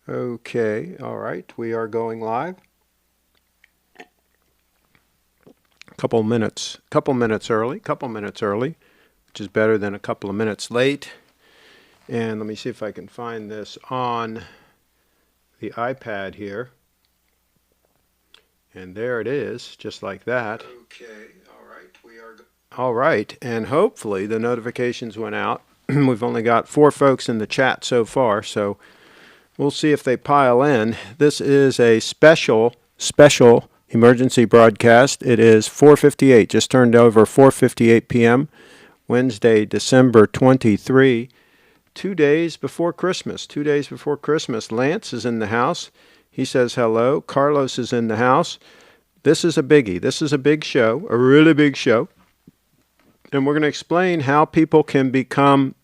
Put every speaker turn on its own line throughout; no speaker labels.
Okay, all right, we are going live. Couple minutes early, which is better than a couple of minutes late. And let me see if I can find this on the iPad here. And there it is, just like that. Okay, all right, we are. All right, and hopefully the notifications went out. We've only got 4 folks in the chat so far, so we'll see if they pile in. This is a special emergency broadcast. It is 4:58, just turned over 4:58 p.m., Wednesday, December 23, 2 days before Christmas. 2 days before Christmas. Lance is in the house. He says hello. Carlos is in the house. This is a biggie. This is a big show, a really big show. And we're going to explain how people can become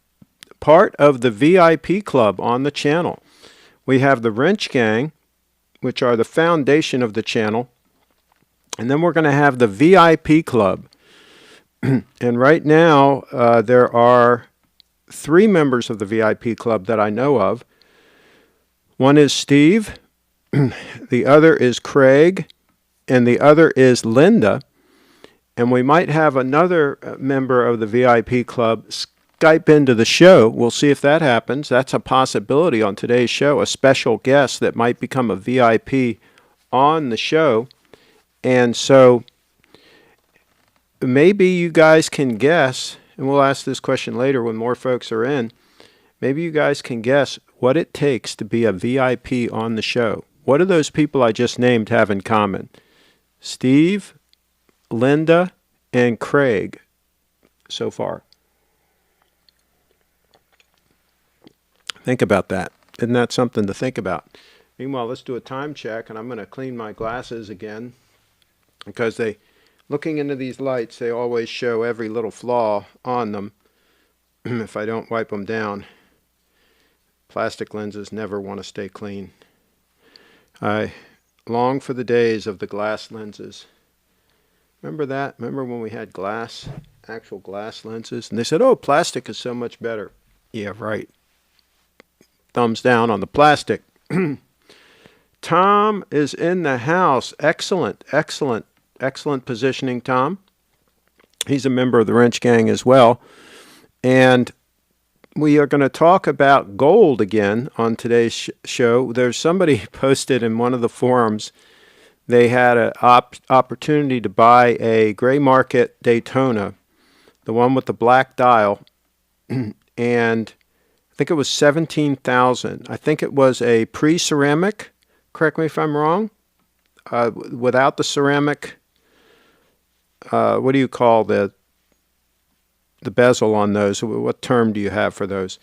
part of the VIP club on the channel. We have the Wrench Gang, which are the foundation of the channel. And then we're going to have the VIP club. And right now, there are 3 members of the VIP club that I know of. One is Steve, the other is Craig, and the other is Linda. And we might have another member of the VIP club Skype into the show. We'll see if that happens. That's a possibility on today's show, a special guest that might become a VIP on the show. And so maybe you guys can guess, and we'll ask this question later when more folks are in, maybe you guys can guess what it takes to be a VIP on the show. What do those people I just named have in common? Steve, Linda, and Craig so far. Think about that. Isn't that something to think about? Meanwhile, let's do a time check, and I'm going to clean my glasses again because looking into these lights, they always show every little flaw on them if I don't wipe them down. Plastic lenses never want to stay clean. I long for the days of the glass lenses. Remember that? Remember when we had actual glass lenses? And they said, oh, plastic is so much better. Yeah, right. Thumbs down on the plastic. Tom is in the house. Excellent positioning, Tom. He's a member of the Wrench Gang as well. And we are going to talk about gold again on today's show. There's somebody posted in one of the forums. They had an opportunity to buy a gray market Daytona, the one with the black dial, and I think it was $17,000. I think it was a pre-ceramic. Correct me if I'm wrong. Without the ceramic, what do you call the bezel on those? What term do you have for those?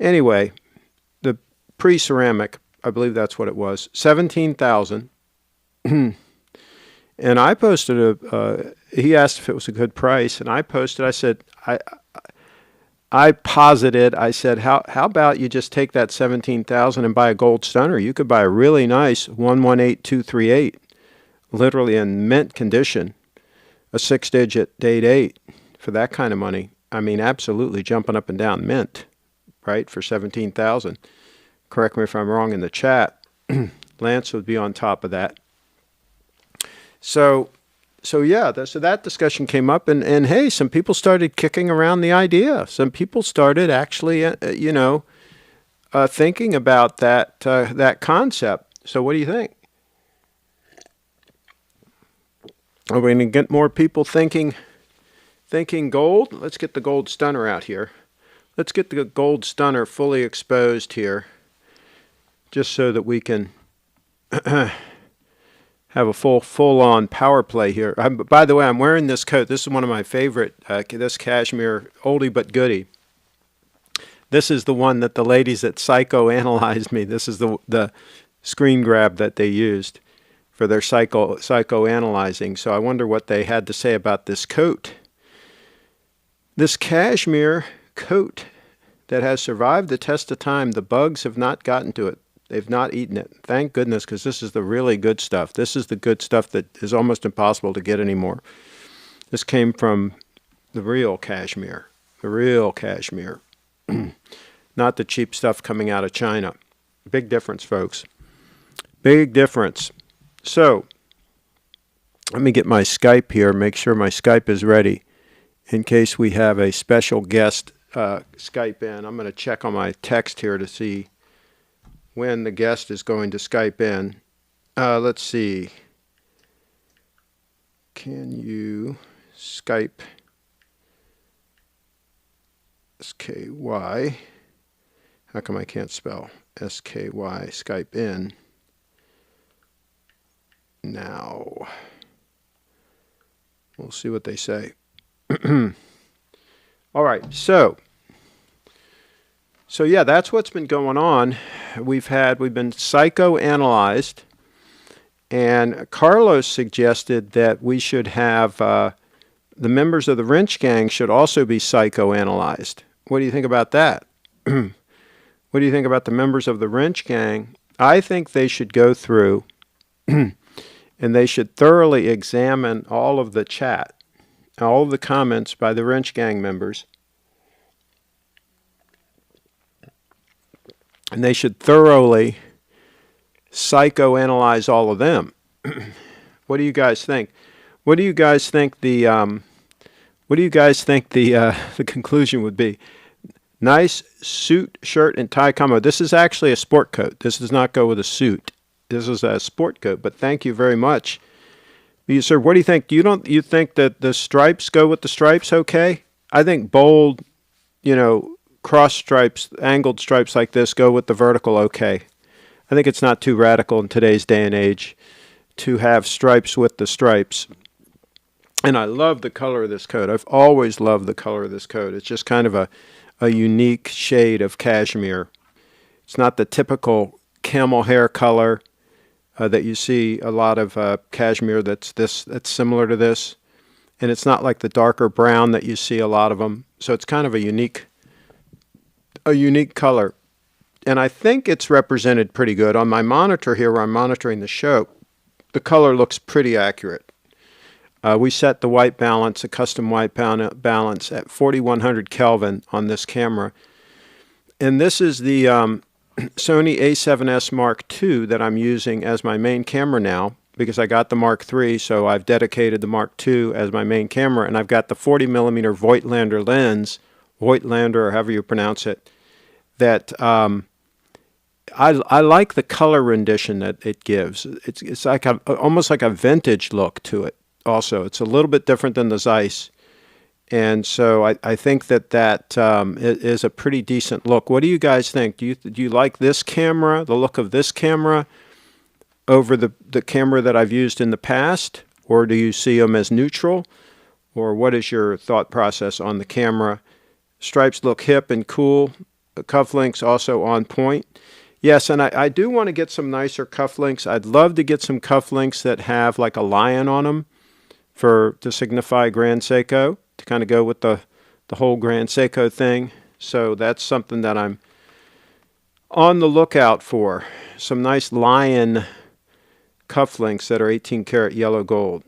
Anyway, the pre-ceramic, I believe that's what it was, $17,000. And I posted he asked if it was a good price, and I posted, I said, I posited, I said, how about you just take that $17,000 and buy a gold stunner? You could buy a really nice 118238, literally in mint condition, a 6-digit date 8 for that kind of money. I mean, absolutely jumping up and down mint, right, for $17,000. Correct me if I'm wrong in the chat. Lance would be on top of that. So yeah, so that discussion came up, and hey, some people started kicking around the idea. Some people started actually, thinking about that concept. So what do you think? Are we going to get more people thinking gold? Let's get the gold stunner out here. Let's get the gold stunner fully exposed here, just so that we can have a full-on power play here. By the way, I'm wearing this coat. This is one of my favorite, this cashmere oldie but goodie. This is the one that the ladies at psychoanalyzed me. This is the screen grab that they used for their psychoanalyzing. So I wonder what they had to say about this coat. This cashmere coat that has survived the test of time. The bugs have not gotten to it. They've not eaten it. Thank goodness, because this is the really good stuff. This is the good stuff that is almost impossible to get anymore. This came from the real cashmere. The real cashmere. Not the cheap stuff coming out of China. Big difference, folks. Big difference. So let me get my Skype here, make sure my Skype is ready in case we have a special guest Skype in. I'm going to check on my text here to see when the guest is going to Skype in. Let's see. Can you Skype SKY? How come I can't spell SKY Skype in now? We'll see what they say. All right, so yeah, that's what's been going on. We've been psychoanalyzed, and Carlos suggested that we should have the members of the wrench gang should also be psychoanalyzed. What do you think about that? What do you think about the members of the wrench gang? I think they should go through and they should thoroughly examine all of the chat, all of the comments by the wrench gang members, and they should thoroughly psychoanalyze all of them. What do you guys think? What do you guys think the conclusion would be? Nice suit, shirt, and tie combo. This is actually a sport coat. This does not go with a suit. This is a sport coat, but thank you very much. Sir, what do you think? You think that the stripes go with the stripes okay? I think bold, cross stripes, angled stripes like this go with the vertical okay. I think it's not too radical in today's day and age to have stripes with the stripes. And I love the color of this coat. I've always loved the color of this coat. It's just kind of a unique shade of cashmere. It's not the typical camel hair color that you see a lot of cashmere that's similar to this, and it's not like the darker brown that you see a lot of them. So it's kind of a unique color, and I think it's represented pretty good on my monitor here where I'm monitoring the show. The color looks pretty accurate. We set the white balance, a custom white balance, at 4100 Kelvin on this camera. And this is the Sony a7S Mark II that I'm using as my main camera now, because I got the Mark III, so I've dedicated the Mark II as my main camera, and I've got the 40mm Voigtlander lens, Voigtlander, or however you pronounce it, that I like the color rendition that it gives. It's like almost like a vintage look to it. Also, it's a little bit different than the Zeiss, and so I think that is a pretty decent look. What do you guys think? Do you like this camera, the look of this camera, over the camera that I've used in the past, or do you see them as neutral, or what is your thought process on the camera? Stripes look hip and cool. The cufflinks also on point. Yes, and I do want to get some nicer cufflinks. I'd love to get some cufflinks that have like a lion on them, to signify Grand Seiko, to kind of go with the whole Grand Seiko thing. So that's something that I'm on the lookout for. Some nice lion cufflinks that are 18 karat yellow gold.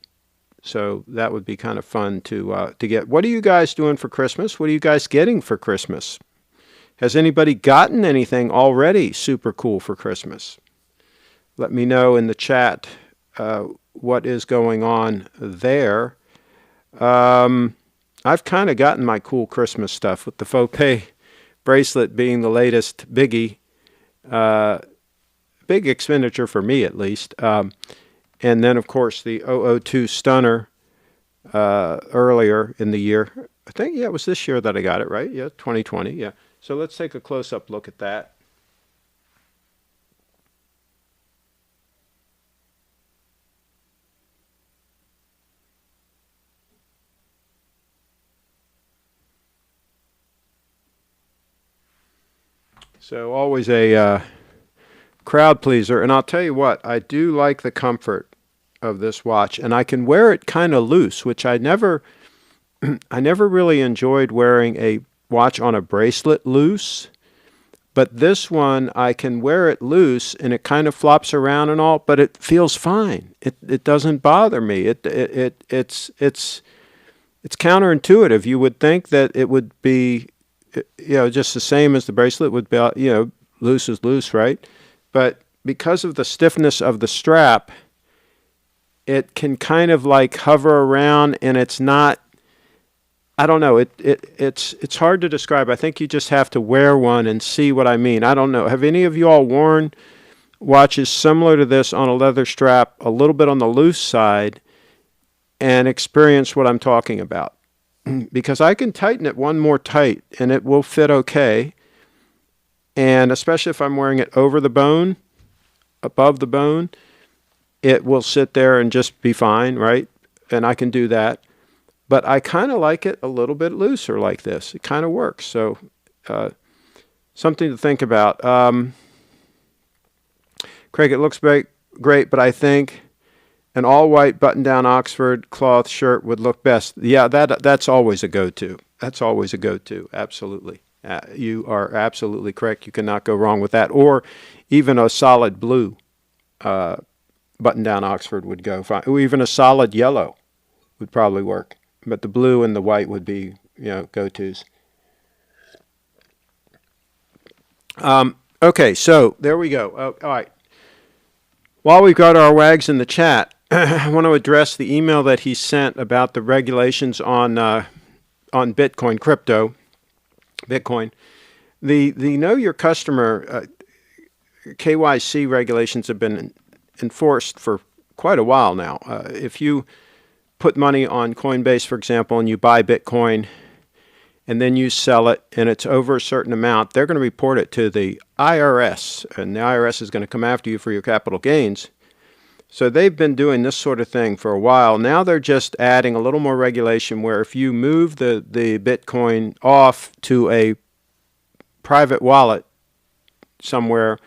So that would be kind of fun to get. What are you guys doing for Christmas? What are you guys getting for Christmas? Has anybody gotten anything already super cool for Christmas? Let me know in the chat what is going on there. I've kind of gotten my cool Christmas stuff, with the FOPE bracelet being the latest biggie. Big expenditure for me, at least. And then, of course, the 002 Stunner earlier in the year. I think, yeah, it was this year that I got it, right? Yeah, 2020, yeah. So let's take a close-up look at that. So always a crowd pleaser. And I'll tell you what, I do like the comfort of this watch. And I can wear it kind of loose, which I never really enjoyed wearing a watch on a bracelet loose. But this one, I can wear it loose, and it kind of flops around and all, but it feels fine. It doesn't bother me. It's counterintuitive. You would think that it would be, just the same as the bracelet would be, loose is loose, right? but because of the stiffness of the strap, it can kind of like hover around, and it's not, I don't know, it's hard to describe. I think you just have to wear one and see what I mean. I don't know. Have any of you all worn watches similar to this on a leather strap, a little bit on the loose side, and experienced what I'm talking about? Because I can tighten it one more tight, and it will fit okay. And especially if I'm wearing it over the bone, above the bone, it will sit there and just be fine, right? And I can do that. But I kind of like it a little bit looser like this. It kind of works. So something to think about. Craig, it looks great, but I think an all-white button-down Oxford cloth shirt would look best. Yeah, that's always a go-to. That's always a go-to, absolutely. You are absolutely correct. You cannot go wrong with that. Or even a solid blue button-down Oxford would go fine. Or even a solid yellow would probably work. But the blue and the white would be, go-tos. Okay, so there we go. All right. While we've got our wags in the chat, I want to address the email that he sent about the regulations on Bitcoin, crypto, Bitcoin. The Know Your Customer KYC regulations have been enforced for quite a while now. If you put money on Coinbase, for example, and you buy Bitcoin, and then you sell it, and it's over a certain amount, they're going to report it to the IRS, and the IRS is going to come after you for your capital gains. So they've been doing this sort of thing for a while. Now they're just adding a little more regulation where if you move the Bitcoin off to a private wallet somewhere,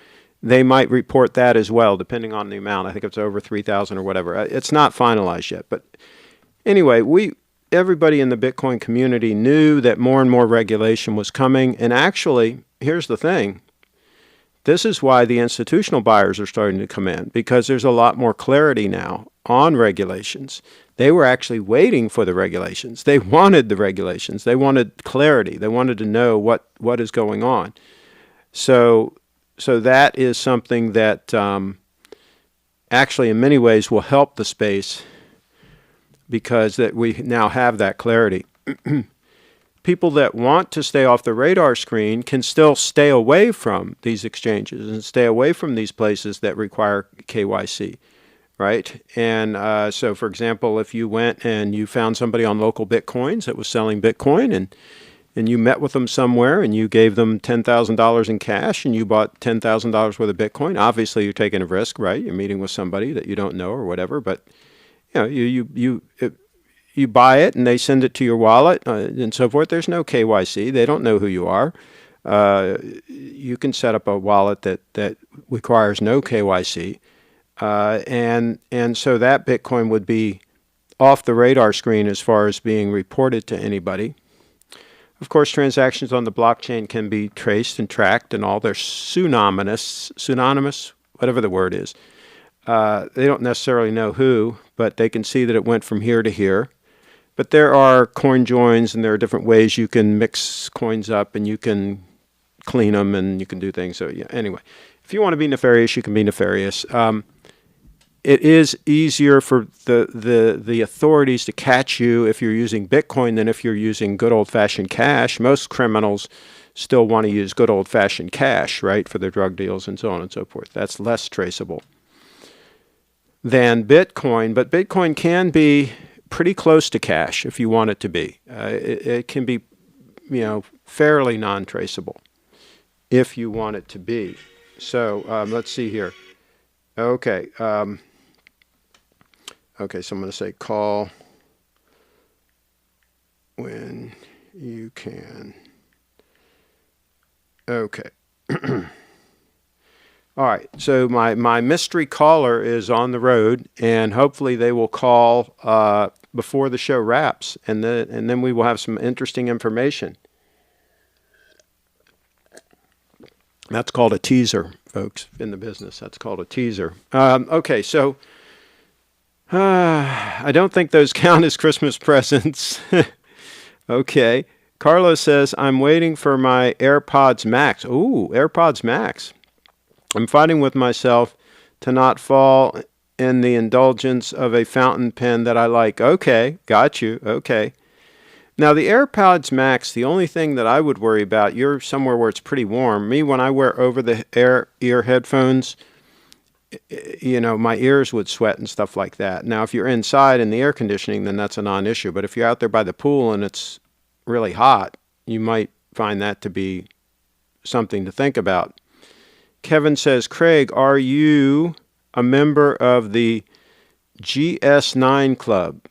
they might report that as well, depending on the amount. I think it's over 3,000 or whatever. It's not finalized yet. But anyway, everybody in the Bitcoin community knew that more and more regulation was coming. And actually, here's the thing. This is why the institutional buyers are starting to come in, because there's a lot more clarity now on regulations. They were actually waiting for the regulations. They wanted the regulations. They wanted clarity. They wanted to know what is going on. So that is something that actually in many ways will help the space, because that we now have that clarity. People that want to stay off the radar screen can still stay away from these exchanges and stay away from these places that require KYC, right? And so, for example, if you went and you found somebody on Local Bitcoins that was selling Bitcoin, and you met with them somewhere and you gave them $10,000 in cash and you bought $10,000 worth of Bitcoin, obviously you're taking a risk, right? You're meeting with somebody that you don't know or whatever, but you buy it and they send it to your wallet and so forth. There's no KYC. They don't know who you are. You can set up a wallet that requires no KYC. And so that Bitcoin would be off the radar screen as far as being reported to anybody. Of course, transactions on the blockchain can be traced and tracked and all. They're pseudonymous, whatever the word is. They don't necessarily know who, but they can see that it went from here to here. But there are coin joins, and there are different ways you can mix coins up, and you can clean them, and you can do things. So yeah, anyway, if you want to be nefarious, you can be nefarious. It is easier for the authorities to catch you if you're using Bitcoin than if you're using good old-fashioned cash. Most criminals still want to use good old-fashioned cash, right, for their drug deals and so on and so forth. That's less traceable than Bitcoin, but Bitcoin can be pretty close to cash if you want it to be. It can be, fairly non-traceable if you want it to be. So let's see here. Okay. Okay, so I'm going to say call when you can. Okay. All right, so my mystery caller is on the road, and hopefully they will call before the show wraps, and then we will have some interesting information. That's called a teaser, folks, in the business. That's called a teaser. Okay, so I don't think those count as Christmas presents. Okay. Carlos says, I'm waiting for my AirPods Max. Ooh, AirPods Max. I'm fighting with myself to not fall in the indulgence of a fountain pen that I like. Okay, got you. Okay. Now, the AirPods Max, the only thing that I would worry about, you're somewhere where it's pretty warm. Me, when I wear over-the-ear headphones, my ears would sweat and stuff like that. Now, if you're inside in the air conditioning, then that's a non-issue. But if you're out there by the pool and it's really hot, you might find that to be something to think about. Kevin says, Craig, are you a member of the GS9 Club?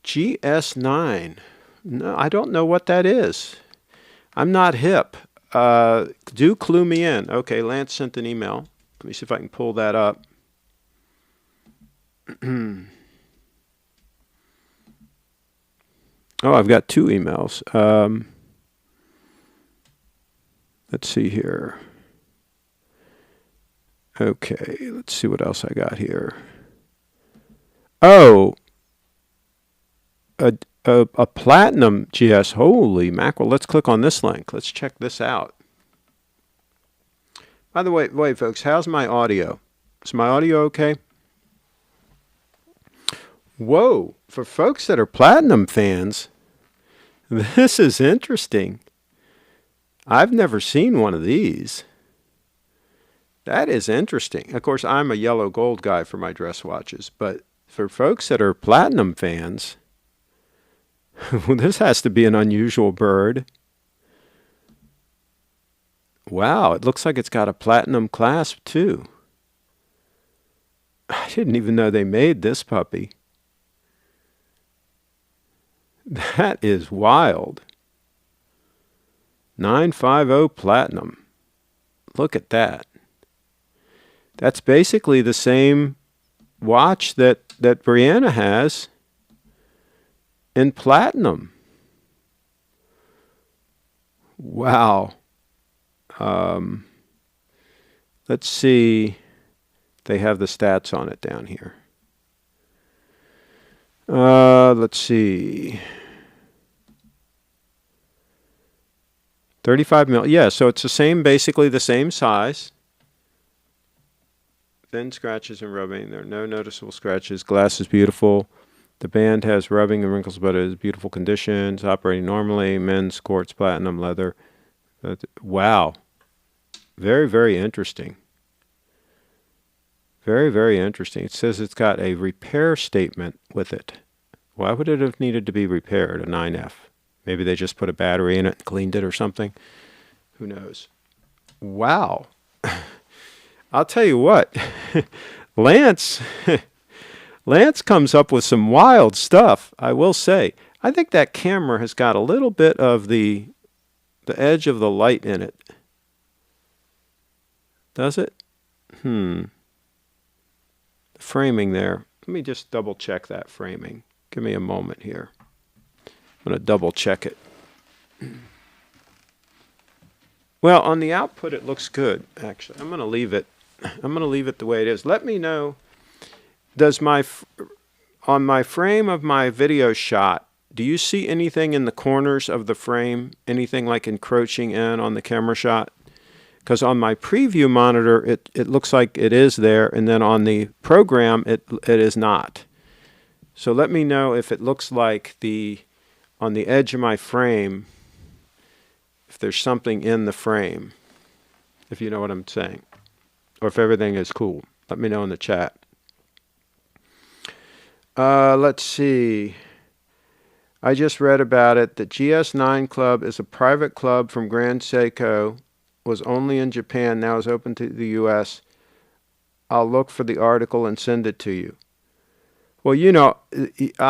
GS9? No, I don't know what that is. I'm not hip. Do clue me in. Okay, Lance sent an email. Let me see if I can pull that up. Oh, I've got two emails. Let's see here. Okay, let's see what else I got here. Oh, a platinum GS. Holy mackerel. Let's click on this link. Let's check this out. By the way, wait, folks, how's my audio? Is my audio okay? Whoa, for folks that are platinum fans, this is interesting. I've never seen one of these. That is interesting. Of course, I'm a yellow gold guy for my dress watches, but for folks that are platinum fans, this has to be an unusual bird. Wow, it looks like it's got a platinum clasp too. I didn't even know they made this puppy. That is wild. 950 platinum. Look at that. That's basically the same watch that Brianna has in platinum. Wow. Let's see. They have the stats on it down here. Let's see. 35 mil. Yeah, so it's the same, basically the same size. Thin scratches and rubbing. There are no noticeable scratches. Glass is beautiful. The band has rubbing and wrinkles, but it is beautiful conditions. Operating normally. Men's quartz platinum leather. Wow. Very, very interesting. Very, very interesting. It says it's got a repair statement with it. Why would it have needed to be repaired, a 9F? Maybe they just put a battery in it and cleaned it or something. Who knows? Wow. I'll tell you what. Lance comes up with some wild stuff, I will say. I think that camera has got a little bit of the edge of the light in it. Does it? The framing there. Let me just double check that framing. Give me a moment here. I'm going to double check it. Well, on the output it looks good, actually. I'm going to leave it the way it is. Let me know, does on my frame of my video shot, do you see anything in the corners of the frame? Anything like encroaching in on the camera shot? Because on my preview monitor, it looks like it is there, and then on the program, it is not. So let me know if it looks like on the edge of my frame, if there's something in the frame, if you know what I'm saying, or if everything is cool. Let me know in the chat. Let's see. I just read about it. The GS9 Club is a private club from Grand Seiko. Was only in Japan, now is open to the U.S. I'll look for the article and send it to you. Well, I'm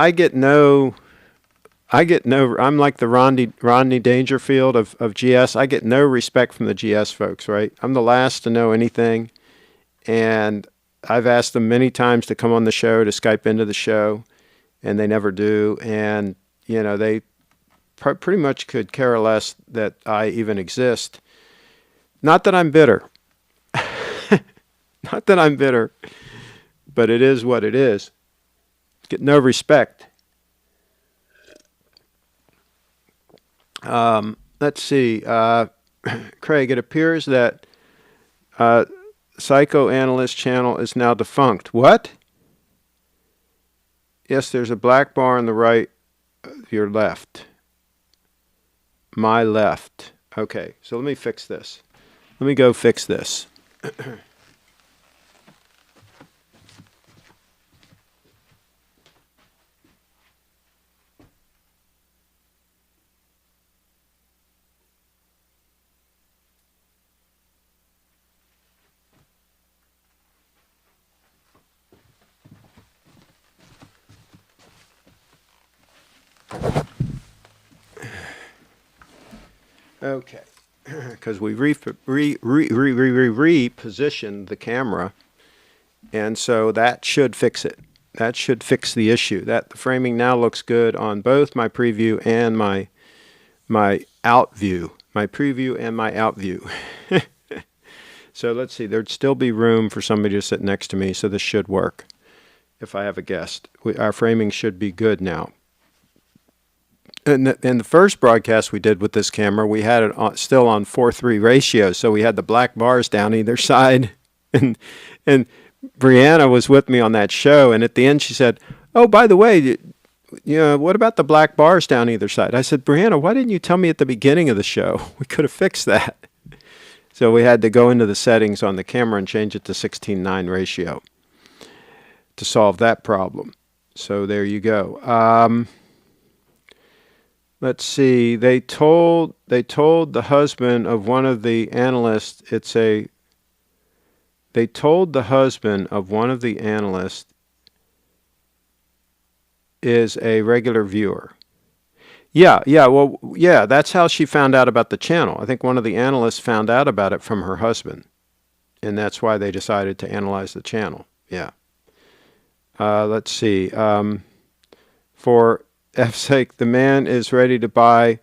like the Rodney Dangerfield of GS. I get no respect from the GS folks, right? I'm the last to know anything, and I've asked them many times to come on the show, to Skype into the show, and they never do. And, they pretty much could care less that I even exist. Not that I'm bitter. Not that I'm bitter, but it is what it is. Get no respect. Let's see. Craig, it appears that Psychoanalyst channel is now defunct. What? Yes, there's a black bar on the right of your left. My left. Okay, so let me fix this. Let me go fix this. Okay, because we repositioned the camera, and so that should fix it. That should fix the issue. That the framing now looks good on both my preview and my out view. My preview and my out view. So let's see. There'd still be room for somebody to sit next to me, so this should work. If I have a guest, our framing should be good now. In the first broadcast we did with this camera, we had it still on 4:3 ratio, so we had the black bars down either side. And Brianna was with me on that show, and at the end she said, "Oh, by the way, what about the black bars down either side?" I said, "Brianna, why didn't you tell me at the beginning of the show? We could have fixed that." So we had to go into the settings on the camera and change it to 16:9 ratio to solve that problem. So there you go. Let's see. They told the husband of one of the analysts They told the husband of one of the analysts is a regular viewer. Yeah, that's how she found out about the channel. I think one of the analysts found out about it from her husband, and that's why they decided to analyze the channel. Yeah. Let's see. For F's sake, the man is ready to buy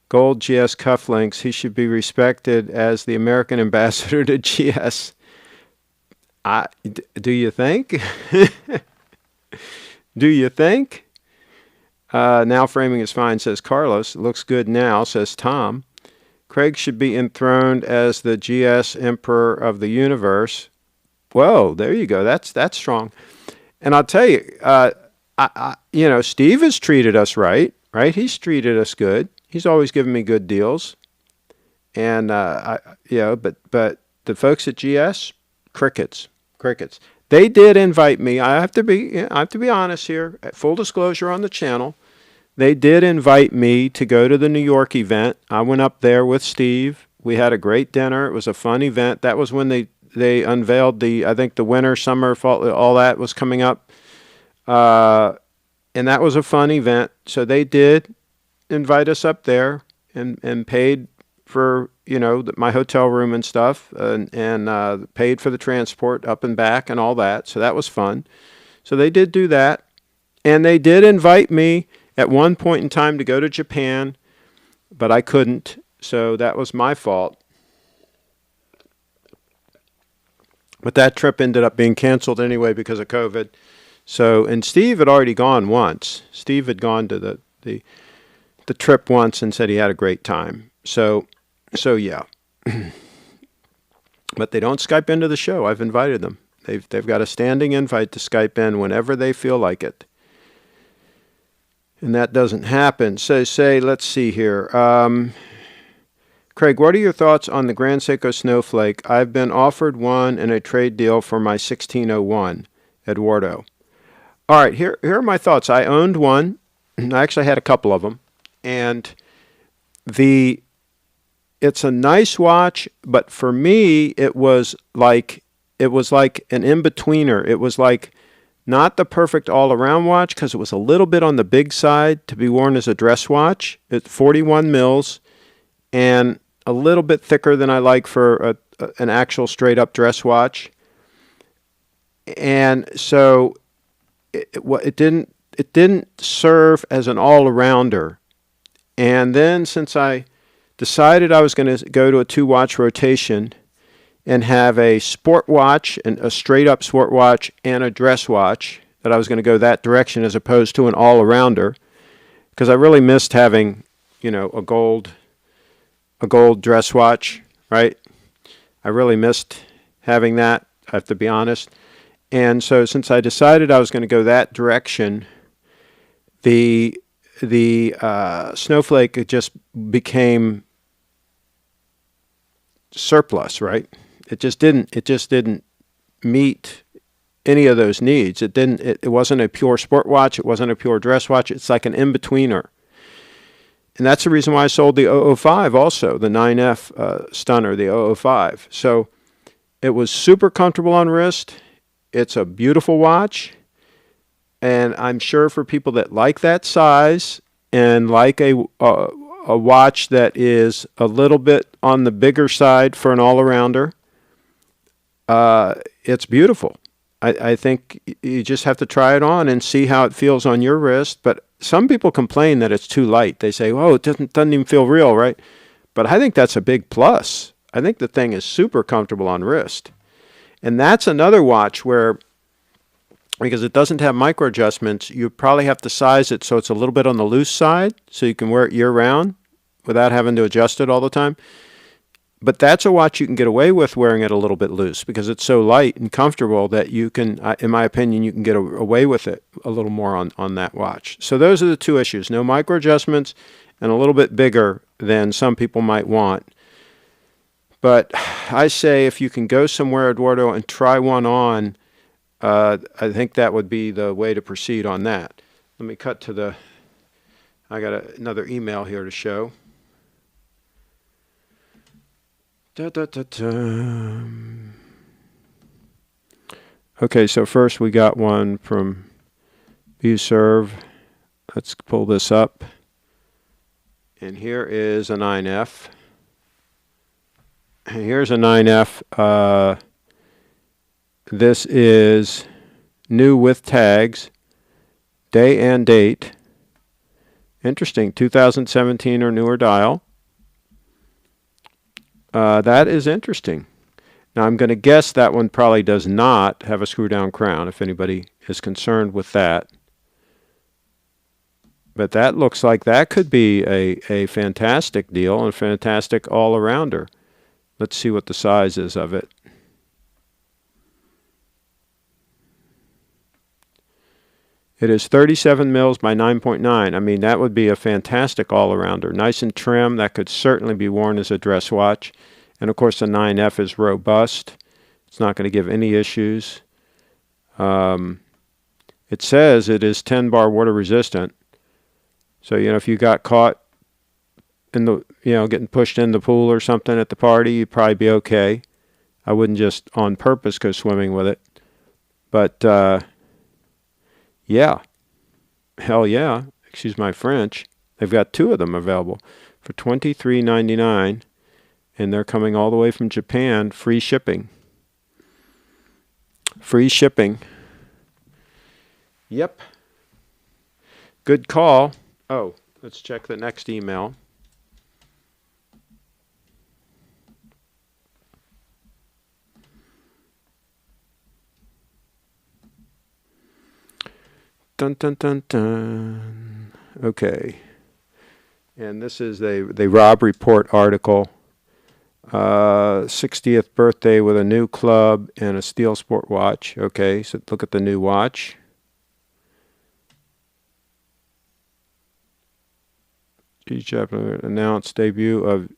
gold GS cufflinks. He should be respected as the American ambassador to GS. Do you think? Do you think? Now framing is fine, says Carlos. It looks good now, says Tom. Craig should be enthroned as the GS emperor of the universe. Whoa, there you go. That's strong. And I'll tell you, Steve has treated us right? He's treated us good. He's always given me good deals. And, but the folks at GS, crickets. They did invite me. I have to be honest here. Full disclosure on the channel. They did invite me to go to the New York event. I went up there with Steve. We had a great dinner. It was a fun event. That was when they unveiled I think the winter, summer, fall, all that was coming up. And that was a fun event. So they did invite us up there and paid for, my hotel room and stuff and paid for the transport up and back and all that. So that was fun. So they did do that. And they did invite me at one point in time to go to Japan, but I couldn't. So that was my fault. But that trip ended up being canceled anyway because of COVID. So, and Steve had already gone once. Steve had gone to the trip once and said he had a great time. So yeah. But they don't Skype into the show. I've invited them. They've got a standing invite to Skype in whenever they feel like it. And that doesn't happen. So let's see here. Craig, what are your thoughts on the Grand Seiko Snowflake? I've been offered one in a trade deal for my 1601, Eduardo. All right, here are my thoughts. I owned one. I actually had a couple of them. And it's a nice watch, but for me, it was like an in-betweener. It was like not the perfect all-around watch because it was a little bit on the big side to be worn as a dress watch. It's 41 mils and a little bit thicker than I like for an actual straight-up dress watch. And so it didn't serve as an all-arounder. And then since I decided I was going to go to a 2-watch rotation and have a sport watch, and a straight-up sport watch, and a dress watch, that I was going to go that direction as opposed to an all-arounder, because I really missed having, a gold dress watch, right? I really missed having that, I have to be honest. And so since I decided I was going to go that direction, the Snowflake just became surplus, right? It just didn't meet any of those needs. It wasn't a pure sport watch. It wasn't a pure dress watch. It's like an in-betweener. And that's the reason why I sold the 005 also, the 9F Stunner, the 005. So it was super comfortable on wrist. It's a beautiful watch. And I'm sure for people that like that size and like a watch that is a little bit on the bigger side for an all-arounder, it's beautiful. I think you just have to try it on and see how it feels on your wrist. But some people complain that it's too light. They say, oh, it doesn't even feel real, right? But I think that's a big plus. I think the thing is super comfortable on wrist. And that's another watch where, because it doesn't have micro adjustments, you probably have to size it so it's a little bit on the loose side so you can wear it year-round without having to adjust it all the time. But that's a watch you can get away with wearing it a little bit loose because it's so light and comfortable that you can, in my opinion, you can get away with it a little more on that watch. So those are the two issues, no micro adjustments and a little bit bigger than some people might want. But I say if you can go somewhere, Eduardo, and try one on, I think that would be the way to proceed on that. Let me cut to the, I got another email here to show. Okay, so first we got one from BuServe. Let's pull this up. And here is a 9F. And here's a 9F. This is new with tags, day and date. Interesting, 2017 or newer dial. That is interesting. Now I'm going to guess that one probably does not have a screw-down crown, if anybody is concerned with that. But that looks like that could be a fantastic deal and a fantastic all-arounder. Let's see what the size is of it. It is 37 mils by 9.9. I mean, that would be a fantastic all-arounder. Nice and trim. That could certainly be worn as a dress watch. And, of course, the 9F is robust. It's not going to give any issues. It says it is 10-bar water resistant. So, if you got caught in the, getting pushed in the pool or something at the party, you'd probably be okay. I wouldn't just on purpose go swimming with it. But, yeah, hell yeah, excuse my French. They've got two of them available for $23.99, and they're coming all the way from Japan, free shipping. Free shipping. Yep. Good call. Oh, let's check the next email. Dun, dun, dun, dun. Okay. And this is the Rob Report article. 60th birthday with a new club and a steel sport watch. Okay, so look at the new watch. G-Japan announced debut of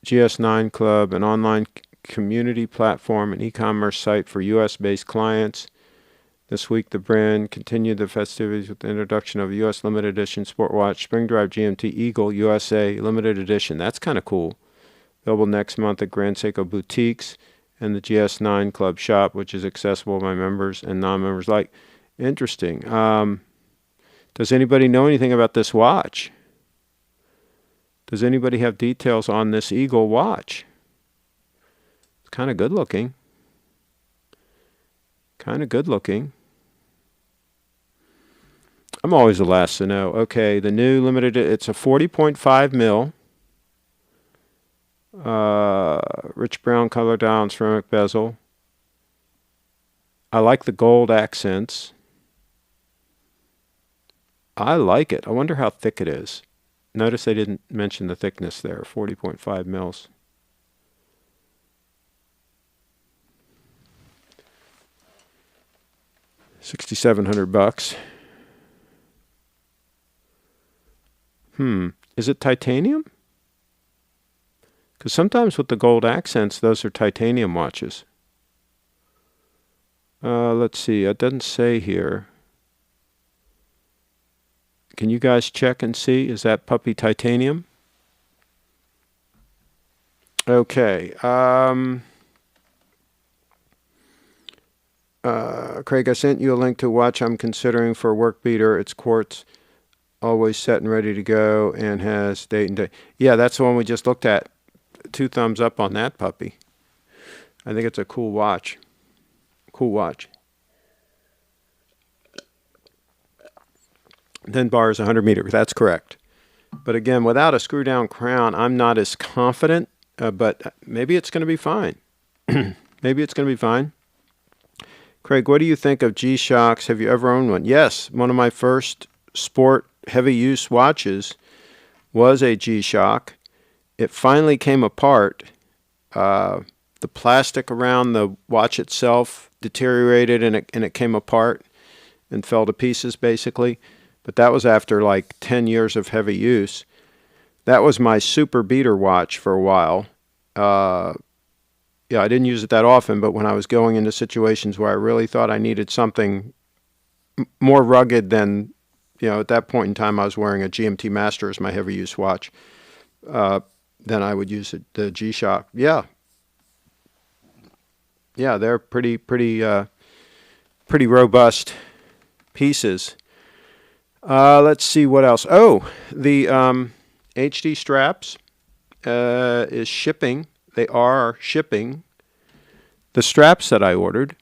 GS9 Club, an online community platform and e-commerce site for U.S.-based clients. This week, the brand continued the festivities with the introduction of a U.S. limited edition sport watch, Spring Drive GMT Eagle USA limited edition. That's kind of cool. Available next month at Grand Seiko boutiques and the GS9 Club shop, which is accessible by members and non-members alike. Interesting. Does anybody know anything about this watch? Does anybody have details on this Eagle watch? It's kind of good looking. Kind of good looking. I'm always the last to know. Okay, the new limited, it's a 40.5 mil. Rich brown color dial and ceramic bezel. I like the gold accents. I like it. I wonder how thick it is. Notice they didn't mention the thickness there, 40.5 mils. $6,700. Is it titanium? Because sometimes with the gold accents, those are titanium watches. Let's see. It doesn't say here. Can you guys check and see? Is that puppy titanium? Okay. Craig, I sent you a link to a watch I'm considering for a work beater. It's quartz, always set and ready to go, and has date and day. Yeah, that's the one we just looked at. 2 thumbs up on that puppy. I think it's a cool watch. Cool watch. 10 bars, 100 meters. That's correct. But again, without a screw down crown, I'm not as confident, but maybe it's going to be fine. Maybe it's going to be fine. Craig, what do you think of G-Shocks? Have you ever owned one? Yes, one of my first sport heavy use watches was a G-Shock. It finally came apart. The plastic around the watch itself deteriorated and it came apart and fell to pieces basically. But that was after like 10 years of heavy use. That was my super beater watch for a while. Yeah, I didn't use it that often, but when I was going into situations where I really thought I needed something more rugged than, at that point in time I was wearing a GMT Master as my heavy use watch, then I would use the G-Shock. Yeah. Yeah, they're pretty robust pieces. Let's see what else. Oh, the HD straps is shipping. They are shipping the straps that I ordered,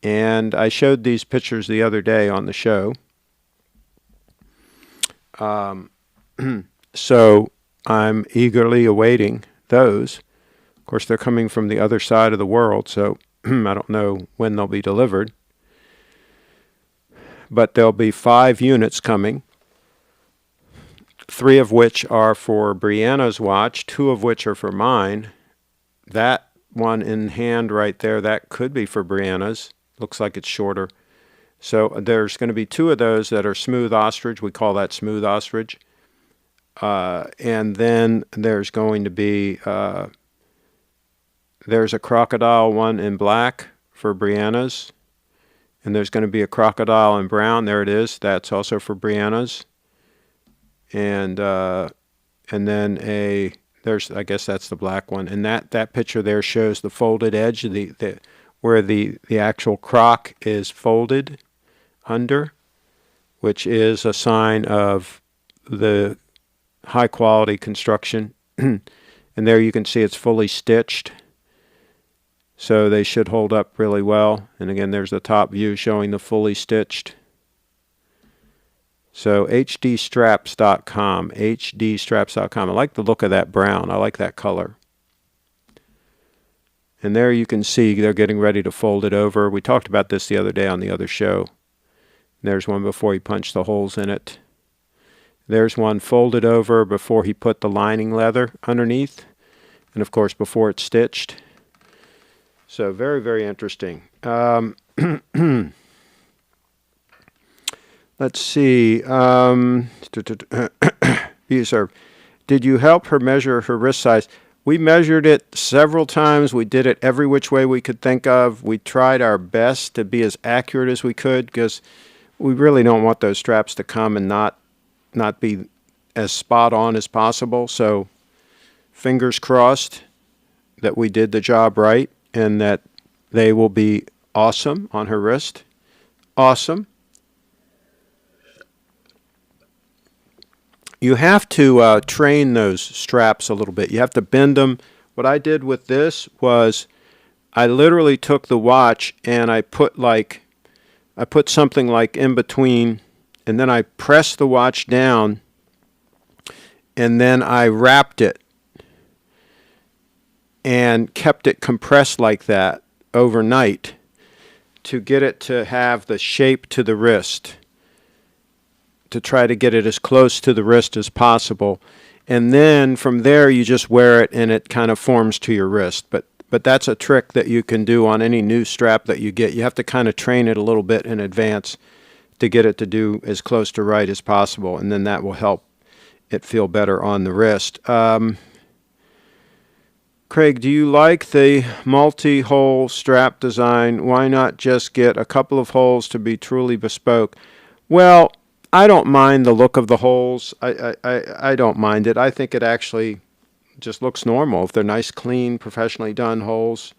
and I showed these pictures the other day on the show. So I'm eagerly awaiting those. Of course, they're coming from the other side of the world, so I don't know when they'll be delivered. But there'll be 5 units coming, 3 of which are for Brianna's watch, 2 of which are for mine. That one in hand right there, that could be for Brianna's. Looks like it's shorter. So there's going to be 2 of those that are smooth ostrich. We call that smooth ostrich. And then there's going to be, there's a crocodile one in black for Brianna's. And there's going to be a crocodile in brown. There it is. That's also for Brianna's. And then I guess that's the black one. And that picture there shows the folded edge, where the actual croc is folded under, which is a sign of the high quality construction. And there you can see it's fully stitched. So they should hold up really well. And again, there's the top view showing the fully stitched. So hdstraps.com, hdstraps.com. I like the look of that brown. I like that color. And there you can see they're getting ready to fold it over. We talked about this the other day on the other show. There's one before he punched the holes in it. There's one folded over before he put the lining leather underneath. And of course before it's stitched. So very, very interesting. Let's see. Did you help her measure her wrist size? We measured it several times. We did it every which way we could think of. We tried our best to be as accurate as we could because we really don't want those straps to come and not be as spot on as possible. So fingers crossed that we did the job right and that they will be awesome on her wrist. Awesome. You have to train those straps a little bit. You have to bend them. What I did with this was I literally took the watch and I put something like in between, and then I pressed the watch down and then I wrapped it and kept it compressed like that overnight to get it to have the shape to the wrist, to try to get it as close to the wrist as possible. And then from there you just wear it and it kind of forms to your wrist. But But that's a trick that you can do on any new strap that you get. You have to kind of train it a little bit in advance to get it to do as close to right as possible, and then that will help it feel better on the wrist. Craig, do you like the multi-hole strap design? Why not just get a couple of holes to be truly bespoke? Well, I don't mind the look of the holes. I don't mind it. I think it actually just looks normal. If they're nice, clean, professionally done holes,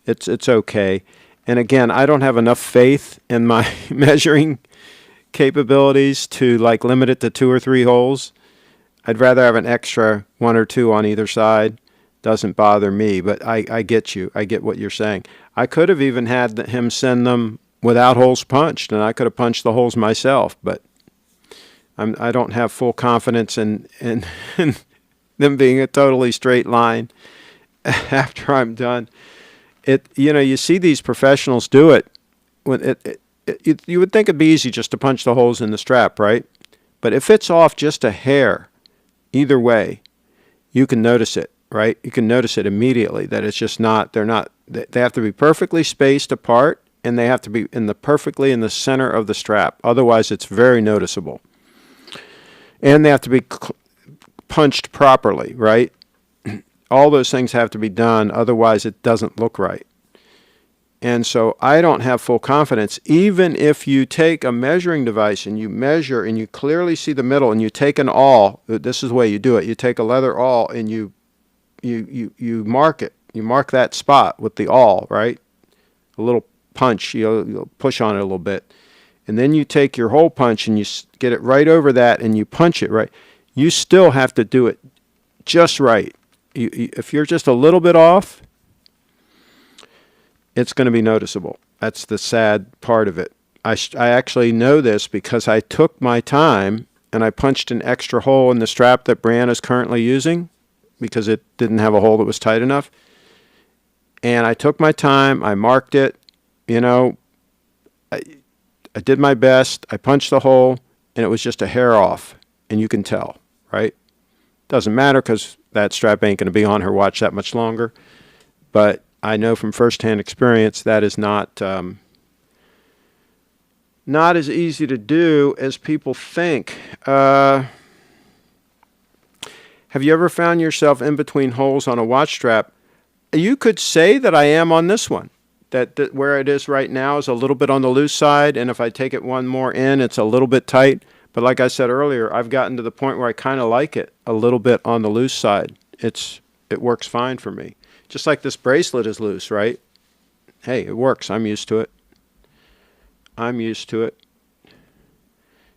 it's okay. And again, I don't have enough faith in my measuring capabilities to like limit it to 2 or 3 holes. I'd rather have an extra 1 or 2 on either side. Doesn't bother me, but I get you. I get what you're saying. I could have even had him send them without holes punched, and I could have punched the holes myself, but I don't have full confidence in them being a totally straight line after I'm done. You see these professionals do it. When you would think it'd be easy just to punch the holes in the strap, right? But if it's off just a hair, either way, you can notice it, right? You can notice it immediately that it's just not. They have to be perfectly spaced apart, and they have to be perfectly in the center of the strap. Otherwise, it's very noticeable. And they have to be punched properly, right? All those things have to be done, otherwise it doesn't look right. And so I don't have full confidence. Even if you take a measuring device and you measure and you clearly see the middle and you take an awl, this is the way you do it. You take a leather awl and you mark it. You mark that spot with the awl, right? A little punch, you'll push on it a little bit. And then you take your hole punch and you get it right over that and you punch it right. You still have to do it just right. If you're just a little bit off, it's going to be noticeable. That's the sad part of it. I actually know this because I took my time and I punched an extra hole in the strap that Brianna is currently using because it didn't have a hole that was tight enough. And I took my time. I marked it. I did my best. I punched the hole, and it was just a hair off, and you can tell, right? Doesn't matter because that strap ain't going to be on her watch that much longer. But I know from firsthand experience that is not as easy to do as people think. Have you ever found yourself in between holes on a watch strap? You could say that I am on this one. That where it is right now is a little bit on the loose side, and if I take it one more in, it's a little bit tight. But like I said earlier, I've gotten to the point where I kind of like it a little bit on the loose side. It works fine for me. Just like this bracelet is loose, right? Hey, it works. I'm used to it.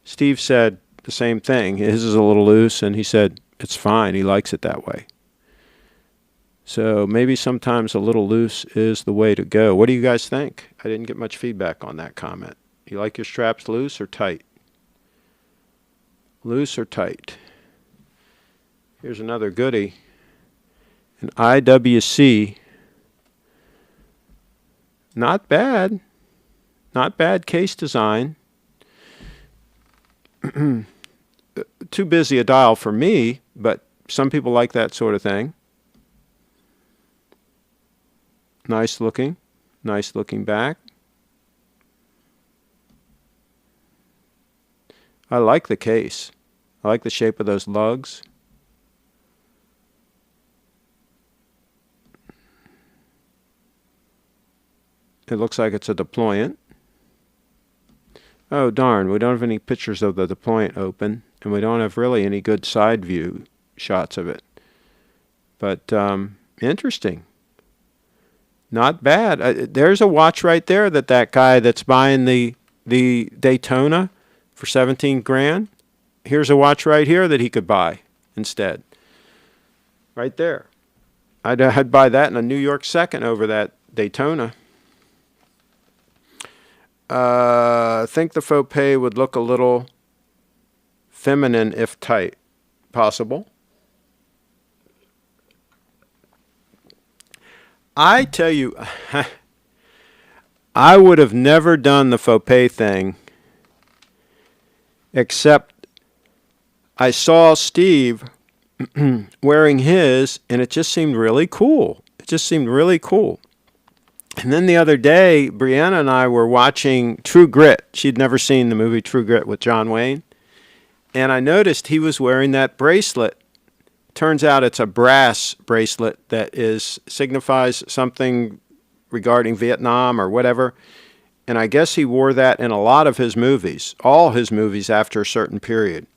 Steve said the same thing. His is a little loose, and he said it's fine. He likes it that way. So maybe sometimes a little loose is the way to go. What do you guys think? I didn't get much feedback on that comment. You like your straps loose or tight? Loose or tight? Here's another goodie. An IWC. Not bad. Not bad case design. Too busy a dial for me, but some people like that sort of thing. Nice looking back. I like the case. I like the shape of those lugs. It looks like it's a deployant. Oh darn, we don't have any pictures of the deployant open, and we don't have really any good side view shots of it. But interesting. Not bad. There's a watch right there that guy that's buying the Daytona for 17 grand. Here's a watch right here that he could buy instead. Right there. I'd buy that in a New York second over that Daytona. I think the FOPE would look a little feminine if tight. Possible. I tell you, I would have never done the FOPE thing except I saw Steve wearing his, and it just seemed really cool. It just seemed really cool. And then the other day, Brianna and I were watching True Grit. She'd never seen the movie True Grit with John Wayne. And I noticed he was wearing that bracelet. Turns out it's a brass bracelet that signifies something regarding Vietnam or whatever. And I guess he wore that in a lot of his movies, all his movies after a certain period.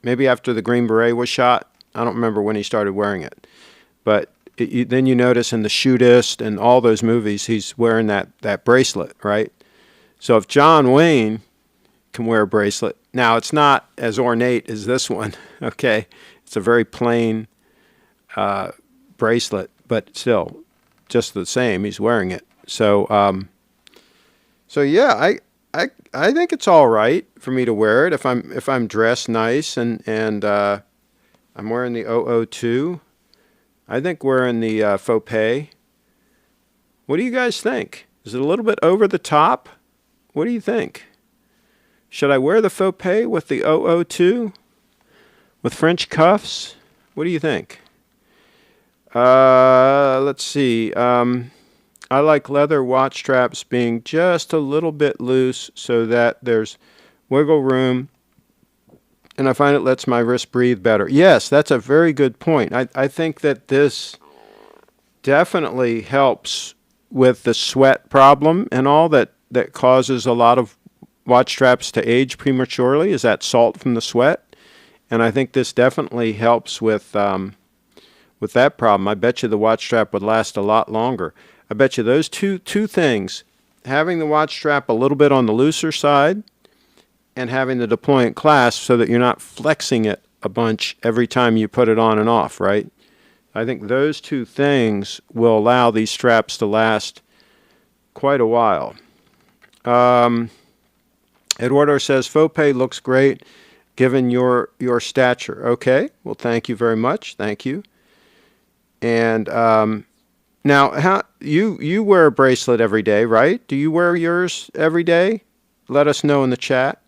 Maybe after the Green Beret was shot. I don't remember when he started wearing it. But then you notice in The Shootist and all those movies, he's wearing that bracelet, right? So if John Wayne can wear a bracelet, now it's not as ornate as this one, okay? It's a very plain bracelet, but still, just the same, he's wearing it. So, yeah, I think it's all right for me to wear it if I'm dressed nice and I'm wearing the 002. I think wearing the FOPE. What do you guys think? Is it a little bit over the top? What do you think? Should I wear the FOPE with the 002? With French cuffs? What do you think? Let's see. I like leather watch straps being just a little bit loose so that there's wiggle room, and I find it lets my wrist breathe better. Yes, that's a very good point. I think that this definitely helps with the sweat problem and all that causes a lot of watch straps to age prematurely, is that salt from the sweat. And I think this definitely helps with that problem. I bet you the watch strap would last a lot longer. I bet you those two things, having the watch strap a little bit on the looser side and having the deployant clasp so that you're not flexing it a bunch every time you put it on and off, right? I think those two things will allow these straps to last quite a while. Eduardo says, FOPE looks great given your stature. Okay, well, thank you very much. Thank you. And now, how you wear a bracelet every day, right? Do you wear yours every day? Let us know in the chat,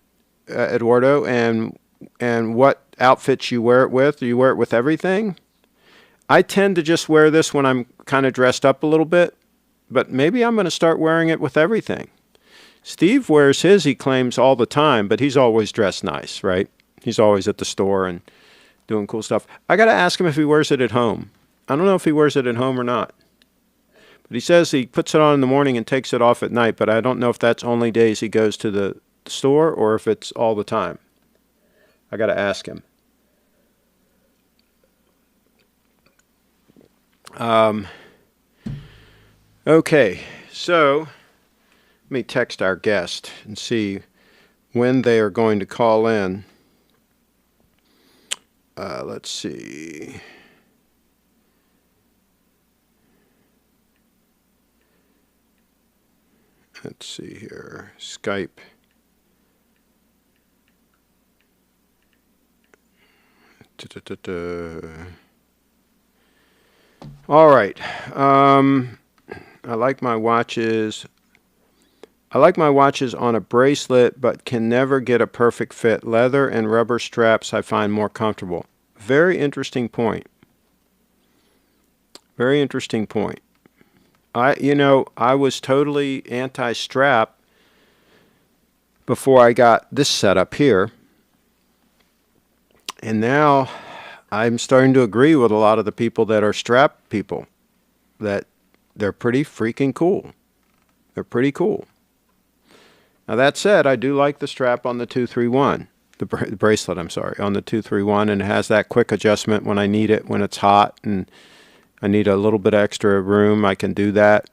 Eduardo, and what outfits you wear it with. Do you wear it with everything? I tend to just wear this when I'm kind of dressed up a little bit, but maybe I'm going to start wearing it with everything. Steve wears his, he claims, all the time, but he's always dressed nice, right? He's always at the store and doing cool stuff. I got to ask him if he wears it at home. I don't know if he wears it at home or not. But he says he puts it on in the morning and takes it off at night, but I don't know if that's only days he goes to the store or if it's all the time. I got to ask him. Okay, so let me text our guest and see when they are going to call in. Let's see. Let's see here. Skype. All right. I like my watches. I like my watches on a bracelet, but can never get a perfect fit. Leather and rubber straps I find more comfortable. Very interesting point. Very interesting point. I was totally anti-strap before I got this setup here. And now I'm starting to agree with a lot of the people that are strap people, that they're pretty freaking cool. They're pretty cool. Now that said, I do like the strap on the 231, the bracelet, I'm sorry, on the 231, and it has that quick adjustment when I need it, when it's hot and I need a little bit extra room, I can do that.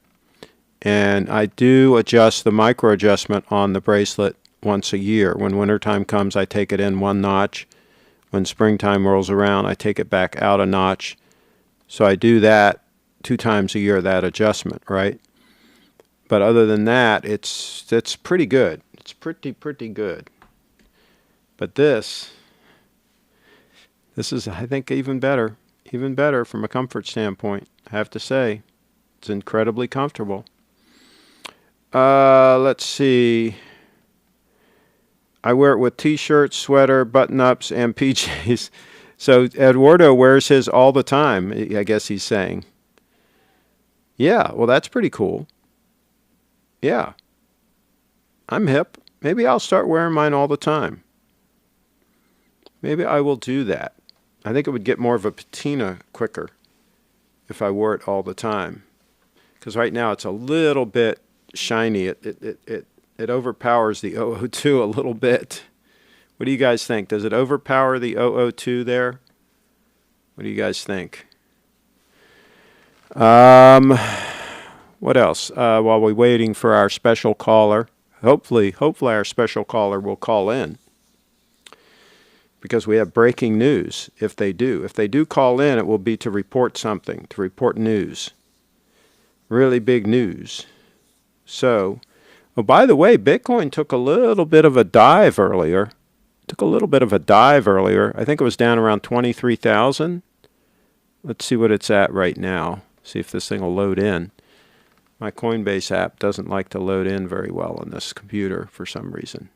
And I do adjust the micro adjustment on the bracelet once a year. When wintertime comes, I take it in one notch. When springtime rolls around, I take it back out a notch. So I do that 2 times a year, that adjustment, right? But other than that, it's pretty good. It's pretty good. But this is, I think, even better from a comfort standpoint, I have to say. It's incredibly comfortable. Let's see. I wear it with t-shirts, sweater, button-ups, and PJs. So Eduardo wears his all the time, I guess he's saying. Yeah, well, that's pretty cool. Yeah, I'm hip. Maybe I'll start wearing mine all the time. Maybe I will do that. I think it would get more of a patina quicker if I wore it all the time. Because right now it's a little bit shiny. It overpowers the 002 a little bit. What do you guys think? Does it overpower the 002 there? What do you guys think? What else? While we're waiting for our special caller, hopefully our special caller will call in, because we have breaking news. If they do call in, it will be to report something, to report news. Really big news. So, oh, by the way, Bitcoin took a little bit of a dive earlier. I think it was down around 23,000. Let's see what it's at right now. See if this thing will load in. My Coinbase app doesn't like to load in very well on this computer for some reason.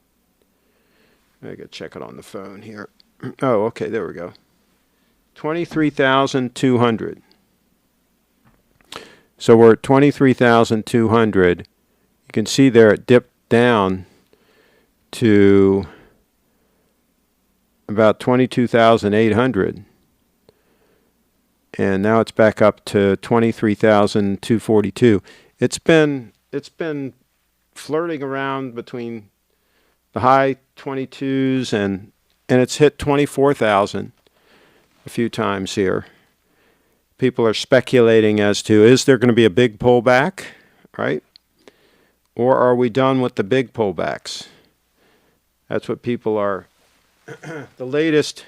I gotta check it on the phone here. Oh, okay, there we go. 23,200. So we're at 23,200. You can see there it dipped down to about 22,800. And now it's back up to 23,242. It's been flirting around between the high 22s and it's hit 24,000 a few times here. People are speculating as to, is there going to be a big pullback, right? Or are we done with the big pullbacks? That's what people are. The latest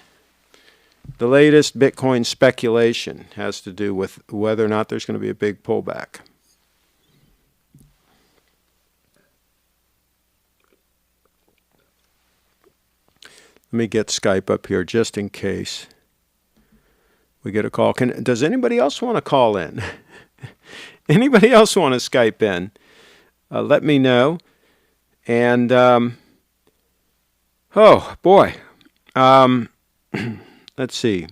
Bitcoin speculation has to do with whether or not there's going to be a big pullback. Let me get Skype up here just in case we get a call. Does anybody else want to call in? Anybody else want to Skype in? Let me know. And, oh, boy. Let's see.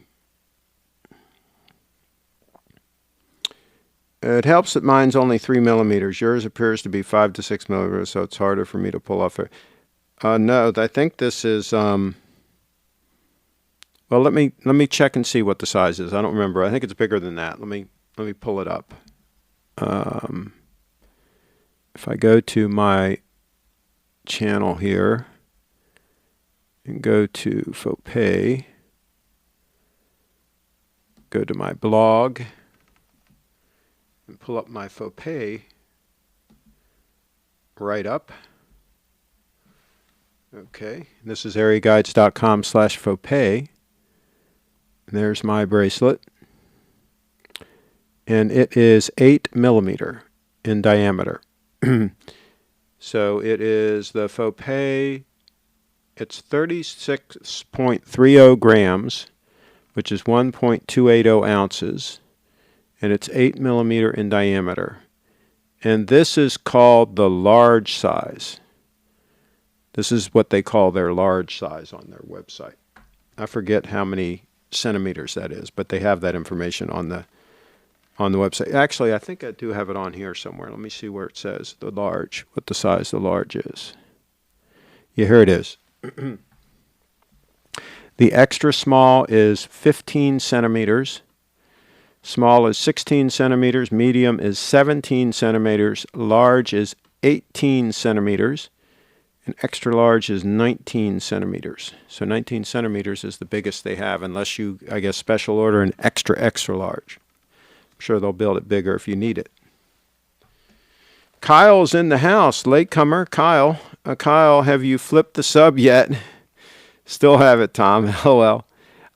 It helps that mine's only 3 millimeters. Yours appears to be 5 to 6 millimeters, so it's harder for me to pull off it. No, I think this is... well, let me check and see what the size is. I don't remember. I think it's bigger than that. Let me pull it up. If I go to my channel here and go to FOPE, go to my blog and pull up my FOPE right up. Okay, this is areaguides.com/FOPE. There's my bracelet, and it is 8 millimeter in diameter. So it is the FOPE. It's 36.30 grams, which is 1.280 ounces, and it's 8 millimeter in diameter. And this is called the large size. This is what they call their large size on their website. I forget how many centimeters that is, but they have that information on the website. Actually, I think I do have it on here somewhere. Let me see where it says the large, what the size the large is. Yeah, here it is. The extra small is 15 centimeters. Small is 16 centimeters. Medium is 17 centimeters. Large is 18 centimeters. And extra large is 19 centimeters. So 19 centimeters is the biggest they have, unless you, I guess, special order an extra large. I'm sure they'll build it bigger if you need it. Kyle's in the house. Latecomer, Kyle. Kyle, have you flipped the sub yet? Still have it, Tom. LOL.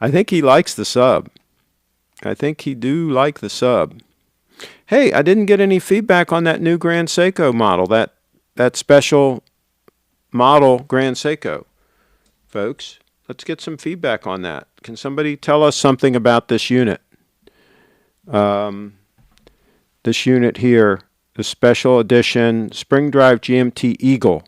I think he likes the sub. I think he do like the sub. Hey, I didn't get any feedback on that new Grand Seiko model, that special model Grand Seiko. Folks, let's get some feedback on that. Can somebody tell us something about this unit? This unit here, the special edition Spring Drive GMT Eagle,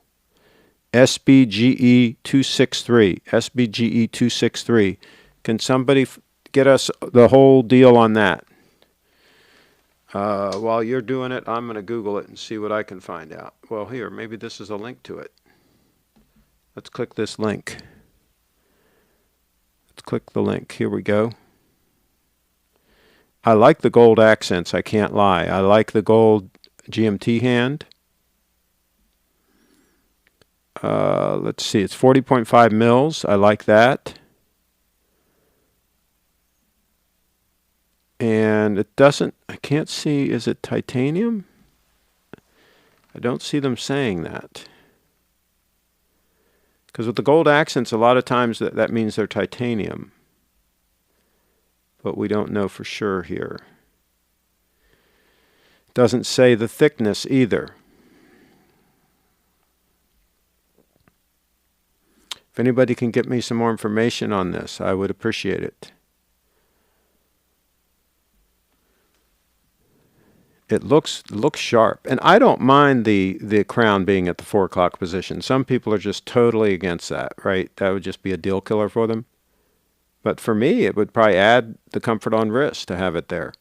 SBGE 263, SBGE 263. Can somebody get us the whole deal on that? While you're doing it, I'm going to Google it and see what I can find out. Well, here, maybe this is a link to it. Let's click this link. Let's click the link. Here we go. I like the gold accents, I can't lie. I like the gold GMT hand. Let's see, it's 40.5 mils. I like that. And it doesn't, I can't see, is it titanium? I don't see them saying that. Because with the gold accents, a lot of times that means they're titanium. But we don't know for sure here. Doesn't say the thickness either. If anybody can get me some more information on this, I would appreciate it. It looks sharp. And I don't mind the crown being at the 4 o'clock position. Some people are just totally against that, right? That would just be a deal killer for them. But for me, it would probably add the comfort on wrist to have it there.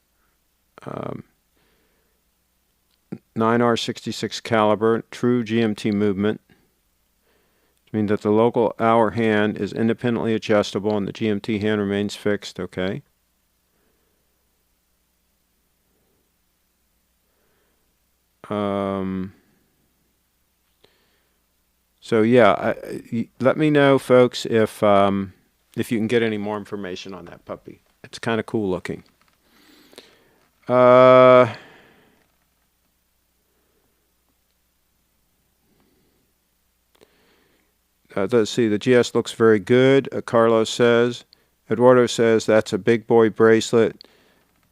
9R66 caliber, true GMT movement. Which means that the local hour hand is independently adjustable and the GMT hand remains fixed. Okay. So yeah, let me know, folks, if you can get any more information on that puppy. It's kind of cool looking. Let's see, the GS looks very good, Carlos says. Eduardo says that's a big boy bracelet.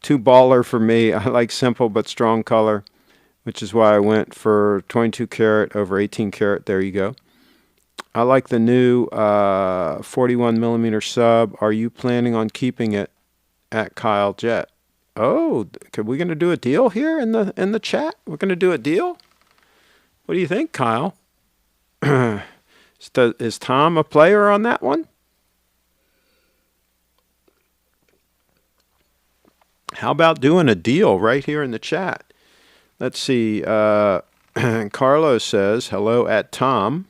Too baller for me. I like simple but strong color, which is why I went for 22 karat over 18 karat. There you go. I like the new 41 millimeter sub. Are you planning on keeping it at Kyle Jet? Oh, are we going to do a deal here in the chat? We're going to do a deal? What do you think, Kyle? Is Tom a player on that one? How about doing a deal right here in the chat? Let's see. Carlos says, hello at Tom.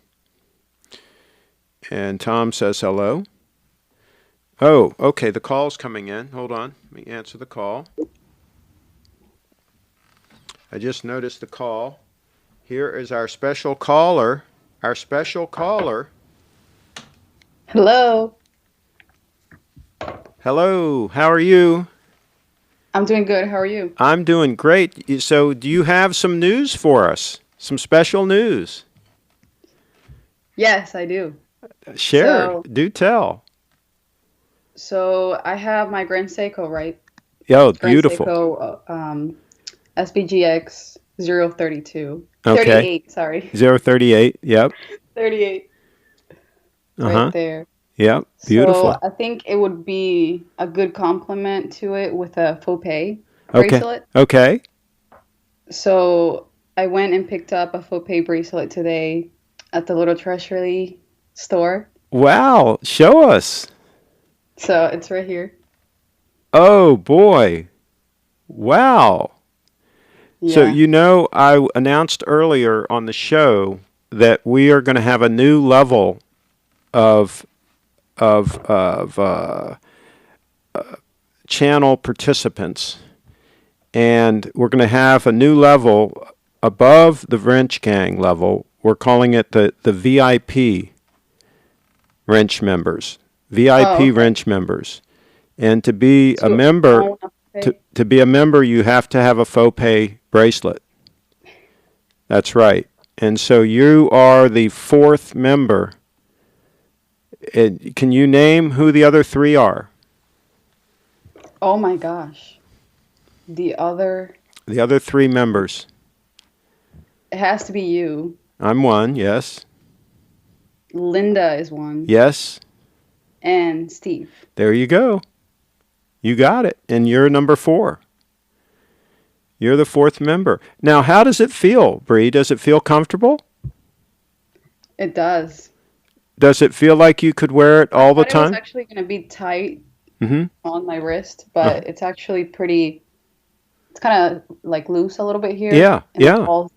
And Tom says hello. Oh, okay, the call's coming in. Hold on. Let me answer the call. I just noticed the call. Here is our special caller. Our special caller.
Hello.
Hello, how are you?
I'm doing good. How are you?
I'm doing great. So do you have some news for us? Some special news?
Yes, I do.
Share. Do tell.
So I have my Grand Seiko, right?
Oh, beautiful.
Grand Seiko SBGX 032.
Okay.
38, sorry.
038, yep.
38. Right there.
Yep, beautiful.
So I think it would be a good complement to it with a FOPE bracelet.
Okay.
So I went and picked up a FOPE bracelet today at the Little Treasury store.
Wow, show us.
So it's right here.
Oh, boy. Wow.
Yeah.
So, I announced earlier on the show that we are going to have a new level of channel participants, and we're going to have a new level above the wrench gang level. We're calling it the VIP wrench members. Wrench members. And to be a member, to be a member, you have to have a FOPE bracelet. That's right. And so you are the 4th member. Can you name who the other 3 are?
Oh my gosh. The other
3 members.
It has to be you.
I'm 1, yes.
Linda is 1.
Yes.
And Steve.
There you go. You got it. And you're number 4. You're the 4th member. Now, how does it feel, Bree? Does it feel comfortable?
It does.
Does it feel like you could wear it all the time?
It's actually going to be tight on my wrist, but it's actually pretty It's kind of like loose a little bit here
Yeah,
in the
yeah.
balls.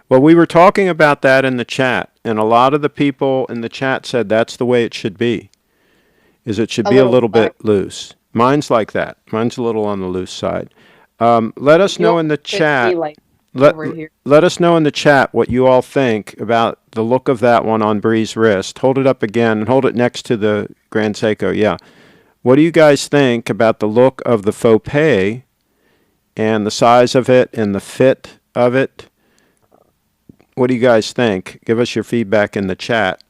Well, we were talking about that in the chat, and a lot of the people in the chat said that's the way it should be. Is it should
A
be a
little
little
flat.
bit loose. Mine's like that. Mine's a little on the loose side. Let us know
Yours
in the
fits me
chat.
like
Let
over here.
let us know in the chat what you all think about the look of that one on Bree's wrist. Hold it up again and hold it next to the Grand Seiko. Yeah. What do you guys think about the look of the faux pay and the size of it and the fit of it? What do you guys think? Give us your feedback in the chat.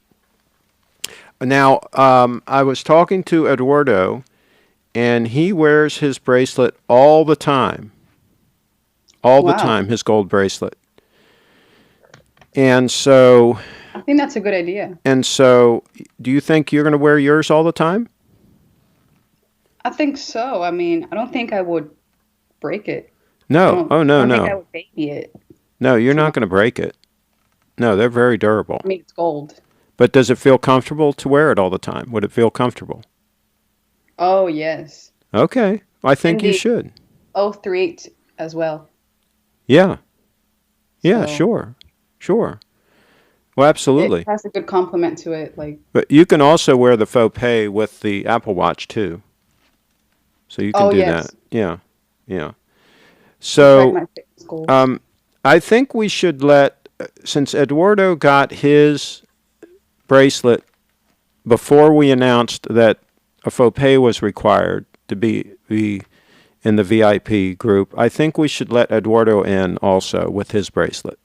Now, I was talking to Eduardo, and he wears his bracelet all the time. All the
Wow.
time, his gold bracelet. And so,
I think that's a good idea.
do you think you're going to wear yours all the time?
I think so. I mean, I don't think I would break it.
No. Oh,
I
no,
don't think I
no.
would baby it
No, you're
too
not
much.
going to break it. No, they're very durable.
I mean, it's gold.
But does it feel comfortable to wear it all the time? Would it feel comfortable?
Oh, yes.
Okay. I think
And
you
the
should.
038 as well.
Yeah. Yeah,
So
sure. Sure. Well,
it
absolutely.
has a good complement to it. Like,
But you can also wear the faux pay with the Apple Watch too. So you can
oh,
do that.
yes.
Yeah. Yeah.
To track
So
my fitness goals.
um, I think we should let, since Eduardo got his bracelet before we announced that a faux pay was required to be in the VIP group, I think we should let Eduardo in also with his bracelet.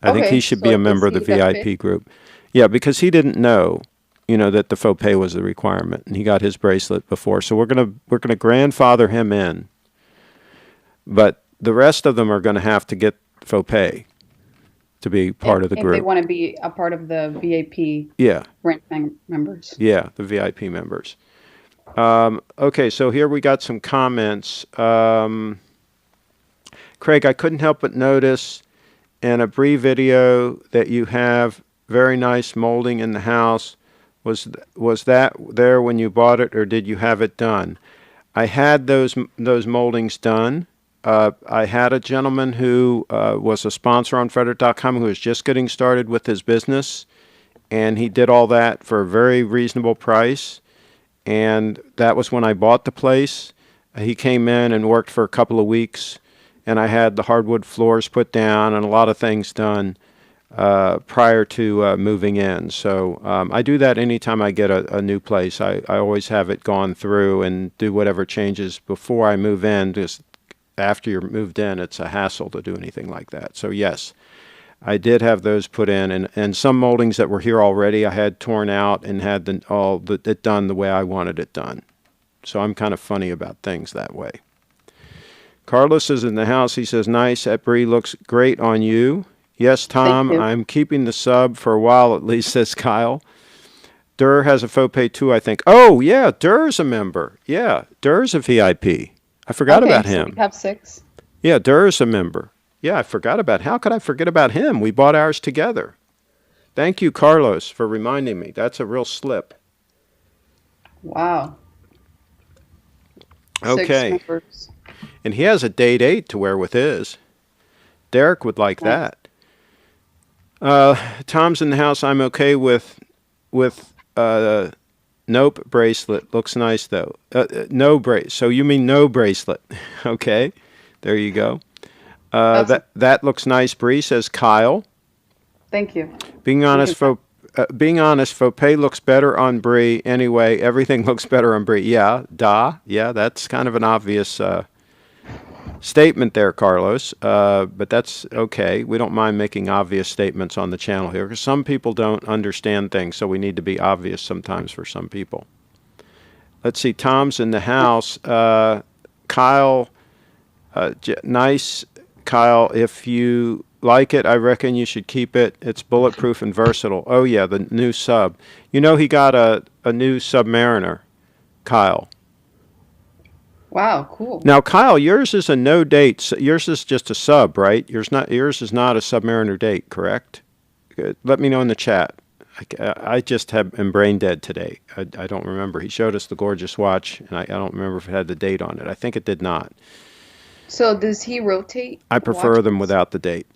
I think he
Okay,
should
so
be a
is
member of the
he the fifth?
VIP group. Yeah, because he didn't know, that the faux pay was the requirement, and he got his bracelet before. So we're gonna grandfather him in, but the rest of them are going to have to get faux pay to be part of the
If they
group.
want to be a part of the VIP
Yeah,
members.
yeah, the VIP members. Okay, so here we got some comments. Craig, I couldn't help but notice in a Bree video that you have very nice molding in the house. Was that there when you bought it, or did you have it done? I had those moldings done. I had a gentleman who was a sponsor on Frederick.com who was just getting started with his business, and he did all that for a very reasonable price. And that was when I bought the place. He came in and worked for a couple of weeks, and I had the hardwood floors put down and a lot of things done prior to moving in. So I do that anytime I get a new place. I always have it gone through and do whatever changes before I move in. Just after you're moved in, it's a hassle to do anything like that. So yes, I did have those put in, and some moldings that were here already I had torn out and had it done the way I wanted it done. So I'm kind of funny about things that way. Carlos is in the house. He says, nice. That Brie looks great on you. Yes,
Thank
Tom,
you.
I'm keeping the sub for a while at least, says Kyle. Durr has a faux pay too, I think. Oh, yeah, Durr's a member. Yeah, Durr's a VIP. I forgot
Okay,
about
so we
him.
have 6.
Yeah, Durr's a member. Yeah, I forgot about. How could I forget about him? We bought ours together. Thank you, Carlos, for reminding me. That's a real slip.
Wow. 6
Okay.
members.
And he has a date 8 to wear with his. Derek would like
Nice.
that. Tom's in the house. I'm okay with nope bracelet. Looks nice though. No brace. So you mean no bracelet? Okay, there you go.
That's
That looks nice. Bree, says Kyle.
Thank you.
Being
Thank
honest,
you.
faux pay looks better on Bree anyway. Everything looks better on Bree. Yeah, yeah. That's kind of an obvious statement there, Carlos. But that's okay. We don't mind making obvious statements on the channel here because some people don't understand things, so we need to be obvious sometimes for some people. Let's see. Tom's in the house. Kyle, nice. Kyle, if you like it, I reckon you should keep it. It's bulletproof and versatile. Oh, yeah, the new sub. You know he got a new Submariner, Kyle.
Wow, cool.
Now, Kyle, yours is a no date. Yours is just a sub, right? Yours is not a Submariner date, correct? Let me know in the chat. I just am brain dead today. I don't remember. He showed us the gorgeous watch, and I don't remember if it had the date on it. I think it did not.
So does he rotate
I prefer them
watches?
without the date.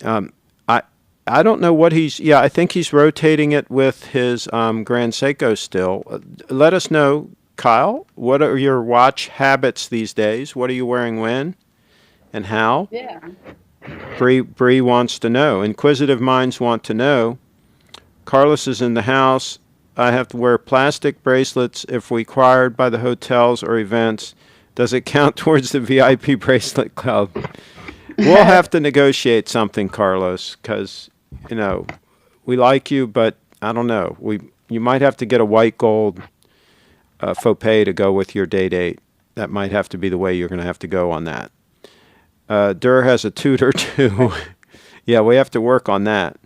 I I don't know what he's. Yeah, I think he's rotating it with his Grand Seiko still. Let us know, Kyle. What are your watch habits these days? What are you wearing when and how?
Yeah.
Bree wants to know. Inquisitive minds want to know. Carlos is in the house. I have to wear plastic bracelets if required by the hotels or events. Does it count towards the VIP bracelet club? We'll have to negotiate something, Carlos, because you know we like you, but I don't know. You might have to get a white gold FOPE to go with your day date. That might have to be the way you're going to have to go on that. Durr has a tutor too. Yeah, we have to work on that.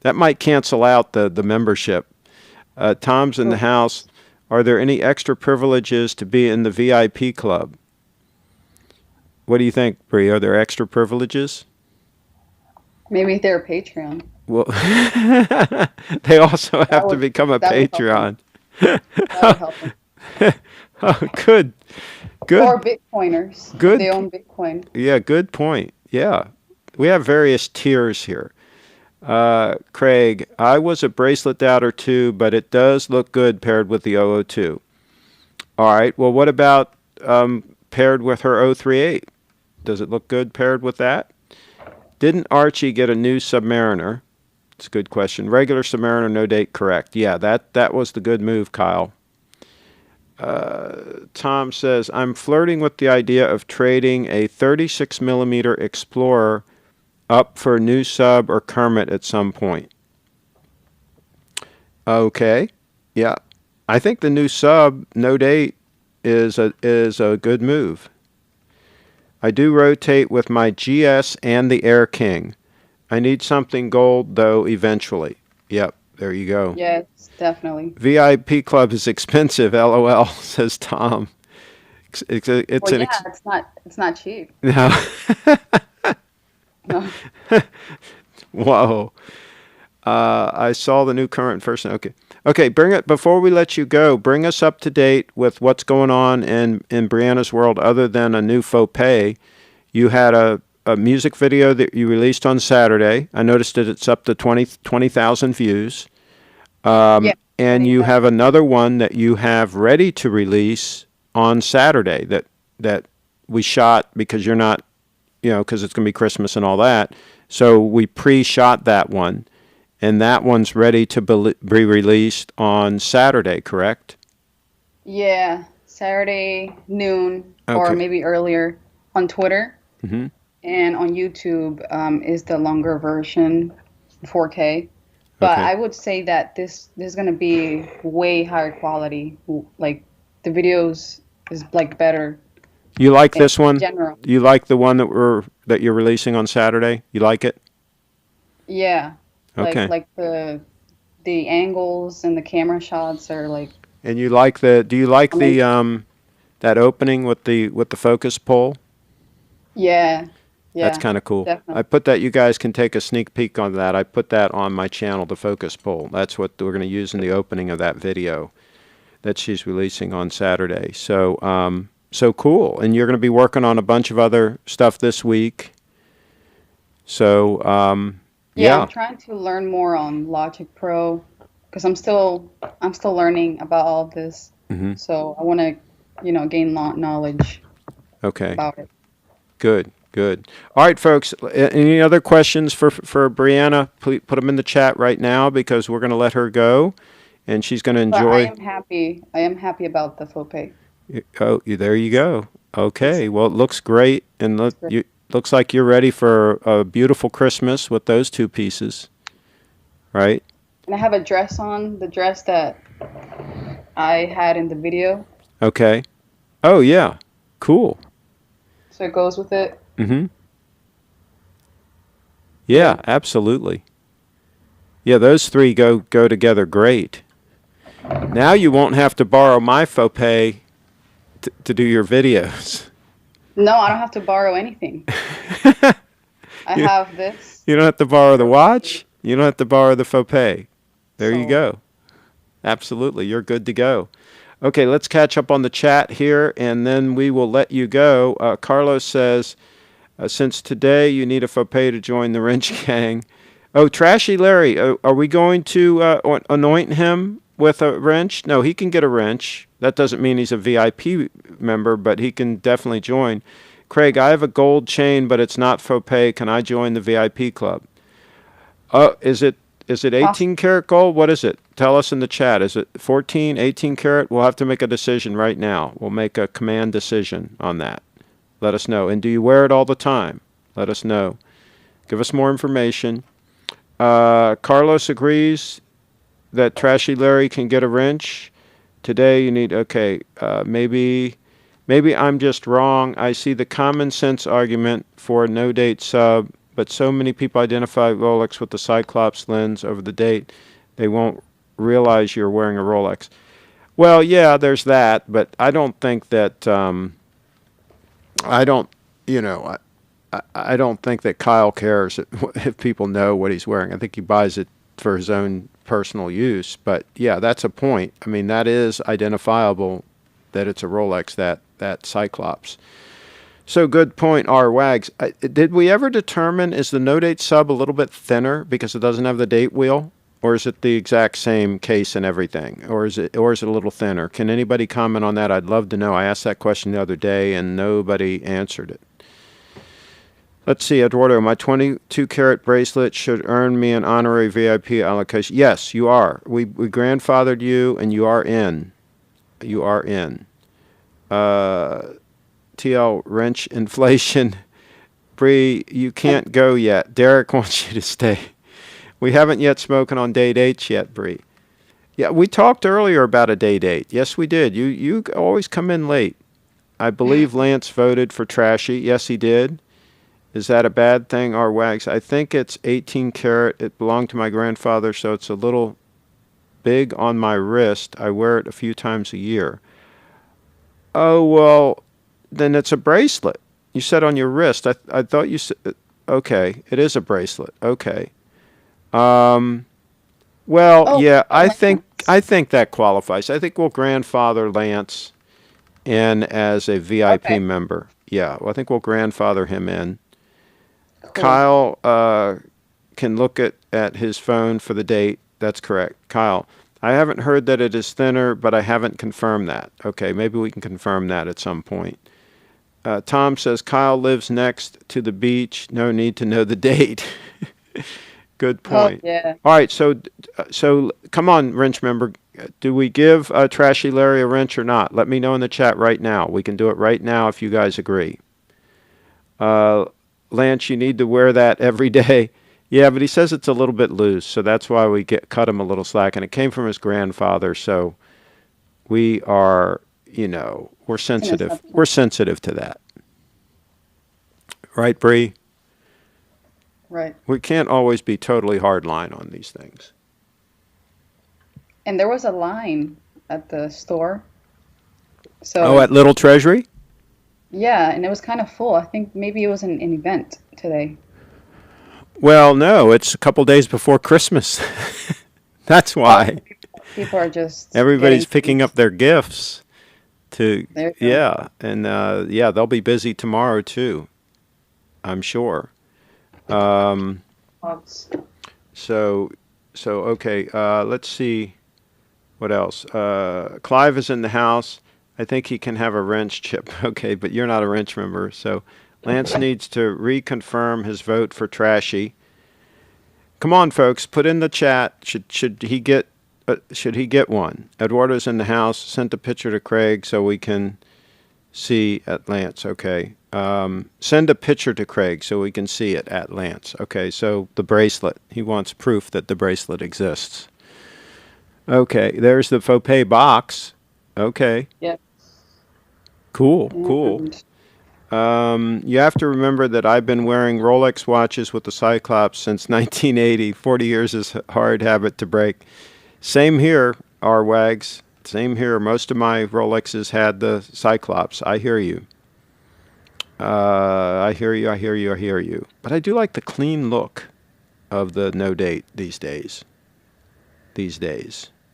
That might cancel out the membership. Tom's in the
Oh,
house. Are there any extra privileges to be in the VIP club? What do you think, Bree? Are there extra privileges?
maybe they're a Patreon.
Well, they also
That
have to
would
become a
that would help them.
Patreon.
That would help them.
Oh, good, good,
Or Bitcoiners if they
good.
own Bitcoin.
Yeah, good point. Yeah, we have various tiers here. Craig, I was a bracelet doubter too, but it does look good paired with the 002. All right. Well, what about paired with her 038? Does it look good paired with that? Didn't Archie get a new Submariner? It's a good question. Regular Submariner, no date, correct. Yeah, that was the good move, Kyle. Tom says, I'm flirting with the idea of trading a 36 millimeter Explorer up for a new sub or Kermit at some point. Okay. Yeah. I think the new sub, no date, is a good move. I do rotate with my GS and the Air King. I need something gold, though, eventually. Yep, there you go.
Yes, definitely.
VIP club is expensive, LOL, says Tom. It's
Well,
an
yeah, it's not cheap.
no.
No.
Whoa. I saw the new current person. Okay. Okay, bring it before we let you go. Bring us up to date with what's going on in Brianna's world other than a new faux pay. You had a music video that you released on Saturday. I noticed that it's up to 20,000 views.
Yeah,
And you
20,000.
have another one that you have ready to release on Saturday that we shot because you're not, because it's going to be Christmas and all that. So we pre-shot that one, and that one's ready to be released on Saturday, correct?
Yeah, Saturday noon or
Okay.
maybe earlier on Twitter
hmm
and on YouTube is the longer version, 4K. But
Okay.
I would say that this is gonna be way higher quality. Like the videos is like better
You like
in
this one?
general.
You like the one that you're releasing on Saturday? You like it?
Yeah, like
Okay.
like the angles and the camera shots are like
And you like do you like the
amazing.
that opening with the focus pull?
Yeah,
That's
yeah,
kind of cool. I
definitely.
put that, you guys can take a sneak peek on that. I put that on my channel, the focus pull. That's what we're going to use in the opening of that video that she's releasing on Saturday. So cool. And you're going to be working on a bunch of other stuff this week. So,
Yeah,
yeah.
I'm trying to learn more on Logic Pro because I'm still learning about all of this.
hmm
So I want to, gain knowledge
Okay.
about it.
Good. Good. All right, folks. Any other questions for Brianna? Please put them in the chat right now because we're going to let her go, and she's going to
But I
enjoy.
am happy. I am happy about the faux pay.
Oh, there you go.
It's
Okay. Well, it looks great, and
it's great.
looks like you're ready for a beautiful Christmas with those two pieces, right?
And I have a dress on, the dress that I had in the video,
Okay. Oh yeah. Cool.
so it goes with it.
Mm-hmm.
Yeah.
Yeah. Absolutely. Yeah. Those three go together great. Now you won't have to borrow my faux pay to do your videos.
No, I don't have to borrow anything. I
you
have this
you don't have to borrow the
already.
watch. You don't have to borrow the faux pay. There you
So
go. Absolutely. You're good to go. Okay, let's catch up on the chat here, and then we will let you go. Carlos says, Since today you need a FOPE to join the wrench gang. Oh, Trashy Larry, are we going to anoint him with a wrench? No, he can get a wrench. That doesn't mean he's a VIP member, but he can definitely join. Craig, I have a gold chain, but it's not FOPE. Can I join the VIP club? Is it 18 karat gold? What is it? Tell us in the chat. Is it 14, 18 karat? We'll have to make a decision right now. We'll make a command decision on that. Let us know. And do you wear it all the time? Let us know. Give us more information. Carlos agrees that Trashy Larry can get a wrench. Today you need, okay, maybe I'm just wrong. I see the common sense argument for a no-date sub, but so many people identify Rolex with the Cyclops lens over the date, they won't realize you're wearing a Rolex. Well, yeah, there's that, but I don't think that, I don't, you know, I don't think that Kyle cares if people know what he's wearing. I think he buys it for his own personal use. But yeah, that's a point. I mean, that is identifiable that it's a Rolex, that Cyclops. So good point, R. Wags. Did we ever determine, is the no date sub a little bit thinner because it doesn't have the date wheel? Or is it the exact same case and everything? Or is it a little thinner? Can anybody comment on that? I'd love to know. I asked that question the other day and nobody answered it. Let's see, Eduardo, my 22 karat bracelet should earn me an honorary VIP allocation. Yes, you are. We grandfathered you and you are in. You are in. TL wrench inflation. Bree, you can't go yet. Derek wants you to stay. We haven't yet spoken on day dates yet, Bree. Yeah, we talked earlier about a day date. Yes, we did. You always come in late. I believe Lance voted for Trashy. Yes, he did. Is that a bad thing, R. Wags? I think it's 18 karat. It belonged to my grandfather, so it's a little big on my wrist. I wear it a few times a year. Oh, well, then it's a bracelet. You said on your wrist. I thought you said, okay, it is a bracelet. Okay. Well, yeah, I think that qualifies. I think we'll grandfather Lance in as a VIP member. Yeah, well, I think we'll grandfather him in. Cool. Kyle can look at his phone for the date. That's correct. Kyle, I haven't heard that it is thinner, but I haven't confirmed that. Okay, maybe we can confirm that at some point. Tom says, Kyle lives next to the beach. No need to know the date. Good point.
Oh, yeah.
All right, so come on, wrench member. Do we give Trashy Larry a wrench or not? Let me know in the chat right now. We can do it right now if you guys agree. Lance, you need to wear that every day. Yeah, but he says it's a little bit loose, so that's why we cut him a little slack. And it came from his grandfather, so we are, we're sensitive. We're sensitive to that. Right, Bree?
Right.
We can't always be totally hardline on these things.
And there was a line at the store. So
at Little Treasury?
Yeah, and it was kind of full. I think maybe it was an event today.
Well, no, it's a couple days before Christmas. That's why.
People are just
everybody's picking up their gifts to
yeah,
and they'll be busy tomorrow too, I'm sure. So okay, let's see what else. Clive is in the house. I think he can have a wrench, Chip. Okay, but you're not a wrench member, so Lance needs to reconfirm his vote for Trashy. Come on, folks, put in the chat. Should he get one? Eduardo's in the house. Sent a picture to Craig so we can see at Lance. Okay. Send a picture to Craig so we can see it at Lance. Okay, so the bracelet. He wants proof that the bracelet exists. Okay, there's the FOPE box. Okay.
Yep.
Cool. You have to remember that I've been wearing Rolex watches with the Cyclops since 1980. 40 years is a hard habit to break. Same here, R-Wags. Same here. Most of my Rolexes had the Cyclops. I hear you. I hear you. But I do like the clean look of the no date these days.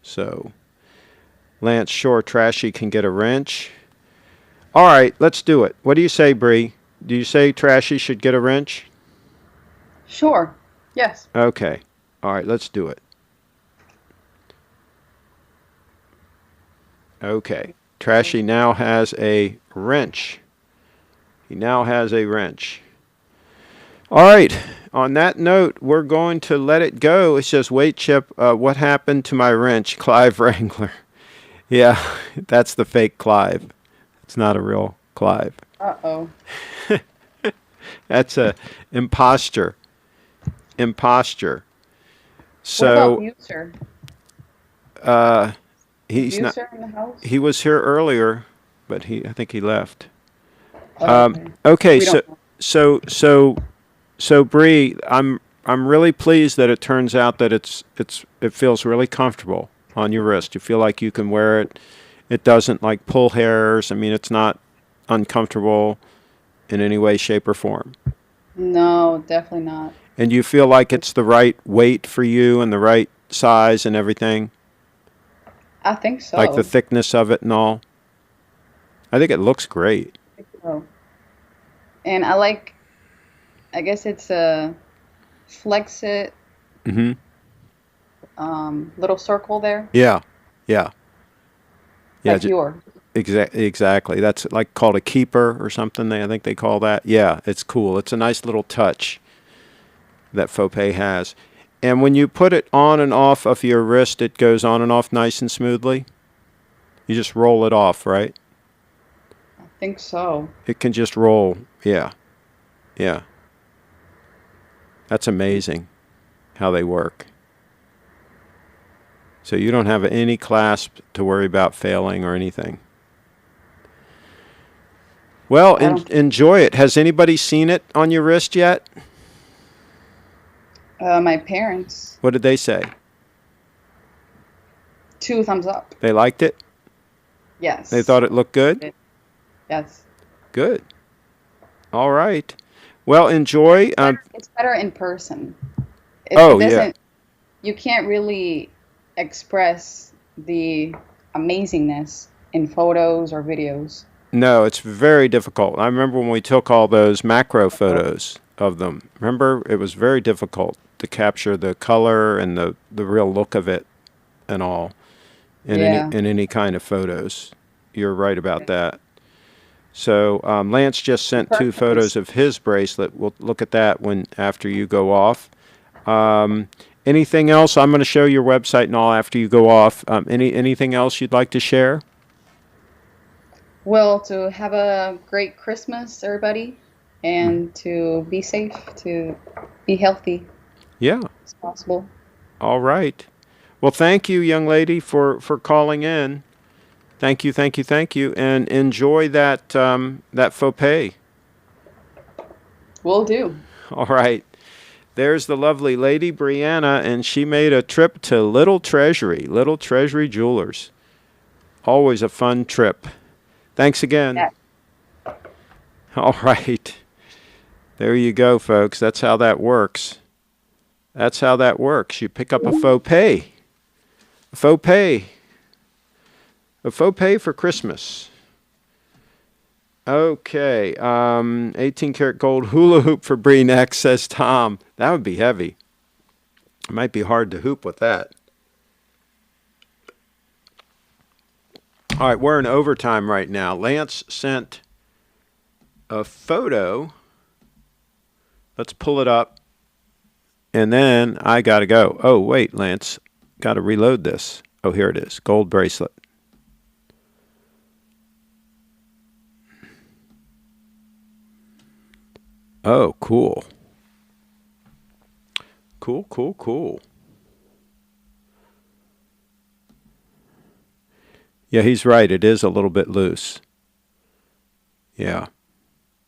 So, Lance, sure, Trashy can get a wrench. All right, let's do it. What do you say, Bree? do you say Trashy should get a wrench?
Sure. Yes.
Okay. All right, let's do it. Okay. Trashy now has a wrench. He now has a wrench. All right. On that note, we're going to let it go. It says, wait, Chip, what happened to my wrench? Clive Wrangler. Yeah, that's the fake Clive. It's not a real Clive.
Uh-oh.
That's a imposter. Imposter.
What about
So,
Buser?
he's not.
Buser in the house?
He was here earlier, but I think he left.
Oh, okay.
Okay,
We don't know.
so Bree, I'm really pleased that it turns out that it feels really comfortable on your wrist. You feel like you can wear it. It doesn't like pull hairs. I mean, it's not uncomfortable in any way, shape, or form.
No, definitely not.
And you feel like it's the right weight for you and the right size and everything,
I think
like the
so.
thickness of it and all. I think it looks great.
I think so. And I guess it's a flex it
Hmm.
little circle there,
Yeah, yeah, yeah.
like yours.
Exactly. That's like called a keeper or something. I think they call that. Yeah, it's cool. It's a nice little touch that FOPE has. And when you put it on and off of your wrist, it goes on and off nice and smoothly. You just roll it off, right?
I think so.
It can just roll. Yeah, yeah. That's amazing how they work. So you don't have any clasp to worry about failing or anything. Well,
I don't.
enjoy it. Has anybody seen it on your wrist yet?
My parents,
What did they say?
2 thumbs up.
They liked it? They
Yes.
thought it looked good?
Yes.
Good. All right. Well, enjoy.
It's better in person. It
Oh, yeah.
doesn't. You can't really express the amazingness in photos or videos.
No, it's very difficult. I remember when we took all those macro photos of them. Remember, it was very difficult to capture the color and the real look of it and all
Yeah.
in any kind of photos. You're right about that. So Lance just
In
sent two
person,
photos of his bracelet. We'll look at that when after you go off. Anything else? I'm going to show your website and all after you go off. Anything else you'd like to share?
well, to have a great Christmas, everybody, and to be safe, to be healthy
Yeah.
as possible.
All right. Well, thank you, young lady, for calling in. Thank you, thank you, thank you, and enjoy that faux pay.
Will do.
All right. There's the lovely lady Brianna, and she made a trip to Little Treasury Jewelers. Always a fun trip. Thanks again.
Yeah.
All right. There you go, folks. That's how that works. That's how that works. You pick up a faux pay. A faux pay. A faux pay for Christmas. Okay. 18 karat gold hula hoop for Bree next, says Tom. That would be heavy. It might be hard to hoop with that. All right, we're in overtime right now. Lance sent a photo. Let's pull it up. And then I got to go. Oh, wait, Lance. Got to reload this. Oh, here it is. Gold bracelet. Oh, cool. Cool, cool, cool. Yeah, he's right. It is a little bit loose. Yeah.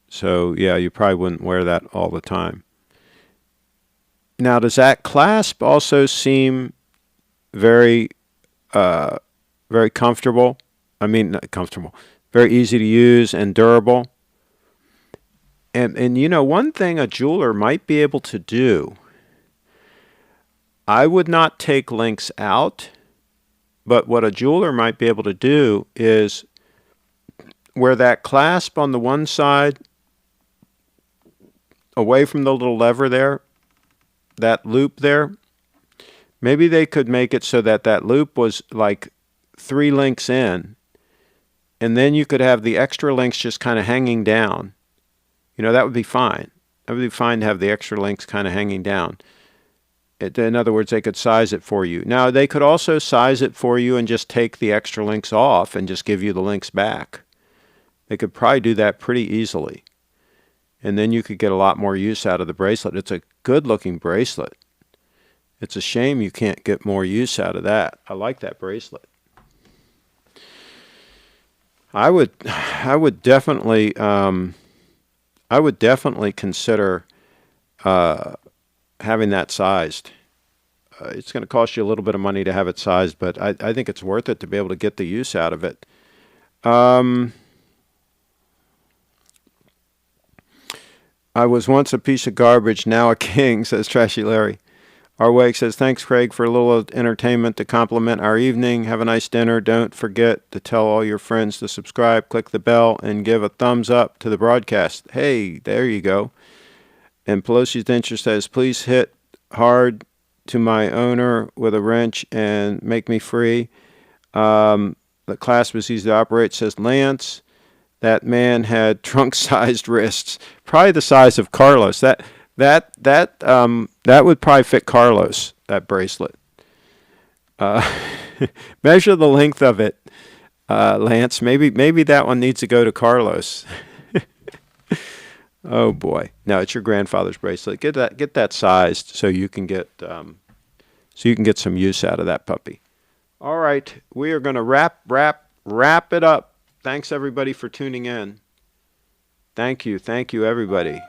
So, yeah, you probably wouldn't wear that all the time. Now, does that clasp also seem very, very comfortable? I mean, not comfortable. Very easy to use and durable. And you know, one thing a jeweler might be able to do, I would not take links out, but what a jeweler might be able to do is where that clasp on the one side away from the little lever there, that loop there, maybe they could make it so that that loop was like 3 links in, and then you could have the extra links just kind of hanging down. You know, that would be fine. That would be fine to have the extra links kind of hanging down. In other words, they could size it for you. Now, they could also size it for you and just take the extra links off and just give you the links back. They could probably do that pretty easily. And then you could get a lot more use out of the bracelet. It's a good-looking bracelet. It's a shame you can't get more use out of that. I like that bracelet. I would definitely consider having that sized. It's going to cost you a little bit of money to have it sized, but I think it's worth it to be able to get the use out of it. I was once a piece of garbage, now a king, says Trashy Larry. Our Wake says, thanks, Craig, for a little entertainment to complement our evening. Have a nice dinner. Don't forget to tell all your friends to subscribe, click the bell, and give a thumbs up to the broadcast. Hey, there you go. And Pelosi's Dentures says, please hit hard to my owner with a wrench and make me free. The clasp was easy to operate, says Lance. That man had trunk-sized wrists, probably the size of Carlos. That would probably fit Carlos, that bracelet. Measure the length of it, Lance. Maybe that one needs to go to Carlos. Oh boy! No, it's your grandfather's bracelet. Get that sized so you can get some use out of that puppy. All right, we are going to wrap it up. Thanks everybody for tuning in. Thank you, everybody.